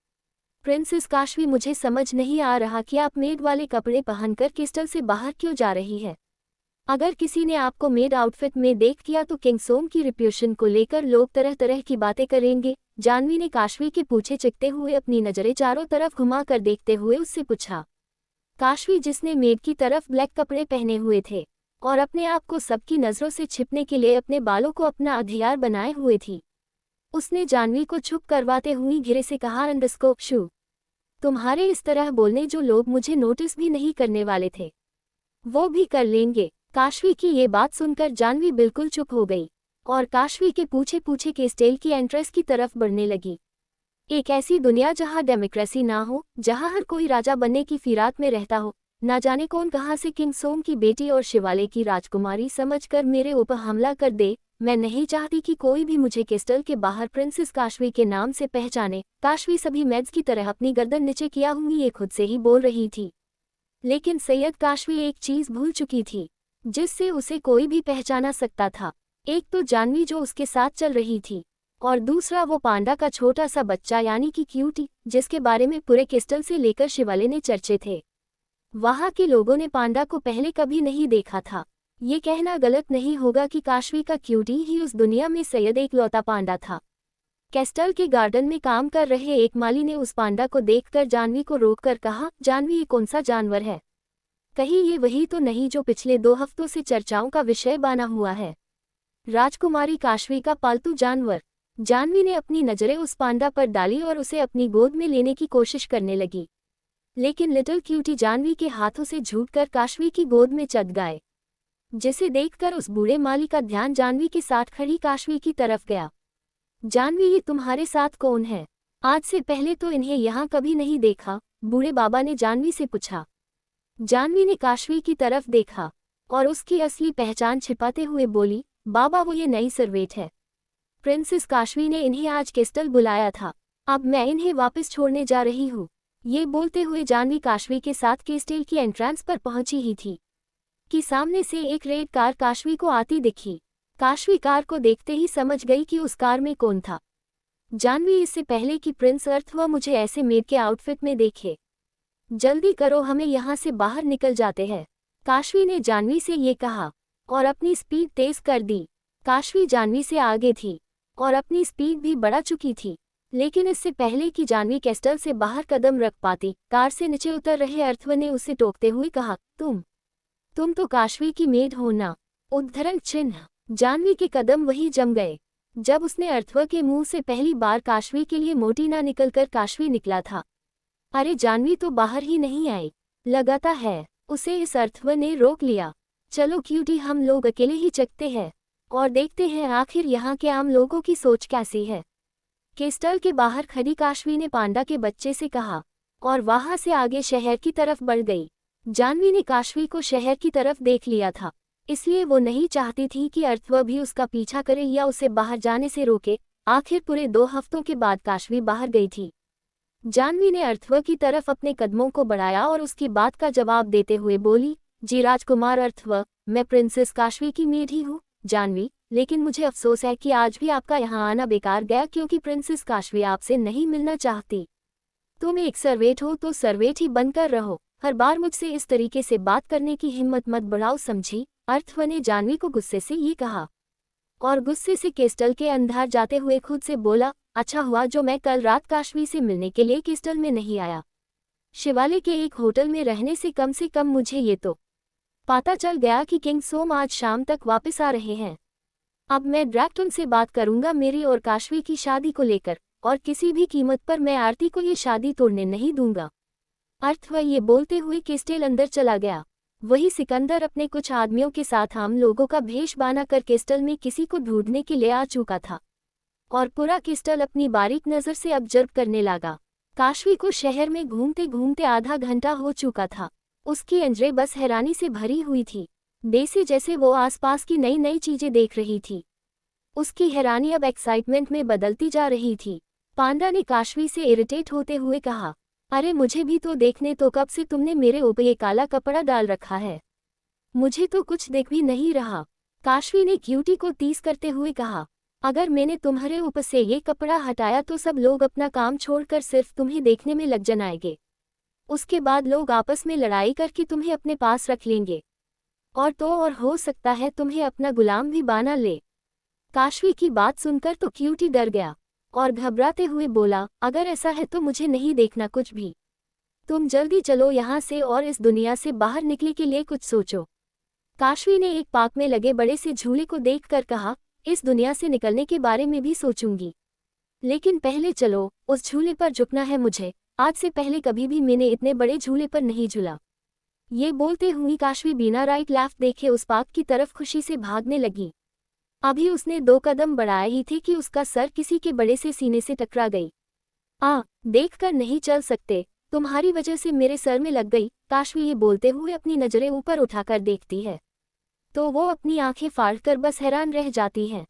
प्रिंसेस काशवी, मुझे समझ नहीं आ रहा कि आप मेड वाले कपड़े पहनकर क्रिस्टल से बाहर क्यों जा रही है। अगर किसी ने आपको मेड आउटफिट में देख किया तो किंग सोम की रिप्यूटेशन को लेकर लोग तरह तरह की बातें करेंगे। जानवी ने काशवी के पूछे चिकते हुए अपनी नजरें चारों तरफ घुमाकर देखते हुए उससे पूछा। काशवी, जिसने मेड की तरफ ब्लैक कपड़े पहने हुए थे और अपने आप को सबकी नजरों से छिपने के लिए अपने बालों को अपना हथियार बनाए हुए थी, उसने जानवी को चुप करवाते हुए धीरे से कहा, अंडरस्कोप शू, तुम्हारे इस तरह बोलने जो लोग मुझे नोटिस भी नहीं करने वाले थे वो भी कर लेंगे। काशवी की ये बात सुनकर जानवी बिल्कुल चुप हो गई और काशवी के पूछे पूछे के स्टेल की एंट्रेस की तरफ बढ़ने लगी। एक ऐसी दुनिया जहां डेमोक्रेसी ना हो, जहां हर कोई राजा बनने की फिराक में रहता हो, ना जाने कौन कहां से किंग सोम की बेटी और शिवाले की राजकुमारी समझकर मेरे ऊपर हमला कर दे। मैं नहीं चाहती कि कोई भी मुझे क्रिस्टल के बाहर प्रिंसेस काशवी के नाम से पहचाने। काशवी सभी मेड्स की तरह अपनी गर्दन नीचे किया हुई ये खुद से ही बोल रही थी, लेकिन सैयद काशवी एक चीज भूल चुकी थी जिससे उसे कोई भी पहचाना सकता था। एक तो जानवी जो उसके साथ चल रही थी, और दूसरा वो पांडा का छोटा सा बच्चा यानी कि क्यूटी, जिसके बारे में पूरे क्रिस्टल से लेकर शिवाले ने चर्चे थे। वहां के लोगों ने पांडा को पहले कभी नहीं देखा था। ये कहना गलत नहीं होगा कि काशवी का क्यूटी ही उस दुनिया में सैयद एकलौता पांडा था। कैस्टल के गार्डन में काम कर रहे एक माली ने उस पांडा को देखकर जानवी को रोककर कहा, जानवी, ये कौन सा जानवर है? कहीं ये वही तो नहीं जो पिछले 2 हफ्तों से चर्चाओं का विषय बना हुआ है? राजकुमारी काशवी का पालतू जानवर। जानवी ने अपनी नजरें उस पांडा पर डाली और उसे अपनी गोद में लेने की कोशिश करने लगी, लेकिन लिटिल क्यूटी जानवी के हाथों से झूठकर काशवी की गोद में चढ़ गए, जिसे देखकर उस बूढ़े माली का ध्यान जानवी के साथ खड़ी काशवी की तरफ गया। जानवी, ये तुम्हारे साथ कौन है? आज से पहले तो इन्हें यहाँ कभी नहीं देखा, बूढ़े बाबा ने जानवी से पूछा। जानवी ने काशवी की तरफ देखा और उसकी असली पहचान छिपाते हुए बोली, बाबा, वो ये नई सर्वेंट है। प्रिंसेस काशवी ने इन्हें आज क्रिस्टल बुलाया था, अब मैं इन्हें वापस छोड़ने जा रही हूँ। ये बोलते हुए जानवी काशवी के साथ क्रिस्टल की एंट्रेंस पर पहुंची ही थी कि सामने से एक रेड कार काशवी को आती दिखी। काशवी कार को देखते ही समझ गई कि उस कार में कौन था। जानवी, इससे पहले कि प्रिंस अर्थवा मुझे ऐसे मेड के आउटफिट में देखे, जल्दी करो, हमें यहाँ से बाहर निकल जाते हैं। काशवी ने जानवी से ये कहा और अपनी स्पीड तेज कर दी। काशवी जानवी से आगे थी और अपनी स्पीड भी बढ़ा चुकी थी, लेकिन इससे पहले कि जानवी कैस्टल से बाहर कदम रख पाती, कार से नीचे उतर रहे अर्थवा ने उसे टोकते हुए कहा, तुम तो काशवी की मेड हो ना? उद्धरण चिन्ह। जानवी के कदम वही जम गए जब उसने अर्थवा के मुंह से पहली बार काशवी के लिए मोटी ना निकलकर काशवी निकला था। अरे, जानवी तो बाहर ही नहीं आई, लगाता है। उसे इस अर्थवा ने रोक लिया। चलो क्यूटी, हम लोग अकेले ही चखते हैं और देखते हैं आखिर यहाँ के आम लोगों की सोच कैसी है। क्रिस्टल के बाहर खड़ी काशवी ने पांडा के बच्चे से कहा और वहां से आगे शहर की तरफ बढ़ गई। जानवी ने काशवी को शहर की तरफ देख लिया था, इसलिए वो नहीं चाहती थी कि अर्थवा भी उसका पीछा करे या उसे बाहर जाने से रोके। आखिर पूरे 2 हफ्तों के बाद काशवी बाहर गई थी। जानवी ने अर्थवा की तरफ अपने कदमों को बढ़ाया और उसकी बात का जवाब देते हुए बोली, जी राजकुमार अर्थवा, मैं प्रिंसेस काशवी की मेड ही हूँ। जानवी, लेकिन मुझे अफसोस है कि आज भी आपका यहाँ आना बेकार गया, क्योंकि प्रिंसेस काशवी आपसे नहीं मिलना चाहती। तुम एक सर्वेंट हो तो सर्वेंट ही बनकर रहो, हर बार मुझसे इस तरीके से बात करने की हिम्मत मत बढ़ाओ, समझी? अर्थवा ने जानवी को गुस्से से ये कहा और गुस्से से क्रिस्टल के अंदर जाते हुए खुद से बोला, अच्छा हुआ जो मैं कल रात काशवी से मिलने के लिए क्रिस्टल में नहीं आया। शिवाले के एक होटल में रहने से कम मुझे ये तो पता चल गया कि किंग सोम आज शाम तक वापस आ रहे हैं। अब मैं ड्रैक्टन से बात करूंगा मेरी और काशवी की शादी को लेकर। और किसी भी कीमत पर मैं आरती को ये शादी तोड़ने नहीं दूंगा। अर्थ वह ये बोलते हुए केस्टेल अंदर चला गया। वही सिकंदर अपने कुछ आदमियों के साथ आम लोगों का भेष बना कर केस्टल में किसी को ढूंढने के लिए आ चुका था, और पूरा केस्टल अपनी बारीक नज़र से ऑब्जर्व करने लगा। काशवी को शहर में घूमते घूमते आधा घंटा हो चुका था। उसकी अंजरें बस हैरानी से भरी हुई थी, जैसे जैसे वो आसपास की नई नई चीजें देख रही थी। उसकी हैरानी अब एक्साइटमेंट में बदलती जा रही थी। पांडा ने काशवी से इरिटेट होते हुए कहा, अरे मुझे भी तो देखने, तो कब से तुमने मेरे ऊपर ये काला कपड़ा डाल रखा है? मुझे तो कुछ दिख भी नहीं रहा। काशवी ने क्यूटी को टीज करते हुए कहा, अगर मैंने तुम्हारे ऊपर से ये कपड़ा हटाया तो सब लोग अपना काम छोड़कर सिर्फ तुम्हें देखने में लग जाएंगे। उसके बाद लोग आपस में लड़ाई करके तुम्हें अपने पास रख लेंगे, और तो और हो सकता है तुम्हें अपना गुलाम भी बना ले। काशवी की बात सुनकर तो क्यूटी डर गया और घबराते हुए बोला, अगर ऐसा है तो मुझे नहीं देखना कुछ भी। तुम जल्दी चलो यहाँ से और इस दुनिया से बाहर निकले के लिए कुछ सोचो। काशवी ने एक पार्क में लगे बड़े से झूले को देखकर कहा, इस दुनिया से निकलने के बारे में भी सोचूंगी, लेकिन पहले चलो, उस झूले पर झुकना है मुझे। आज से पहले कभी भी मैंने इतने बड़े झूले पर नहीं झूला। ये बोलते हुए काशवी बिना राइट लेफ्ट देखे उस पार्क की तरफ खुशी से भागने लगी। अभी उसने 2 कदम बढ़ाए ही थे कि उसका सर किसी के बड़े से सीने से टकरा गई। देखकर नहीं चल सकते, तुम्हारी वजह से मेरे सर में लग गई। काशवी ये बोलते हुए अपनी नजरें ऊपर उठाकर देखती है तो वो अपनी आंखें फाड़कर बस हैरान रह जाती है।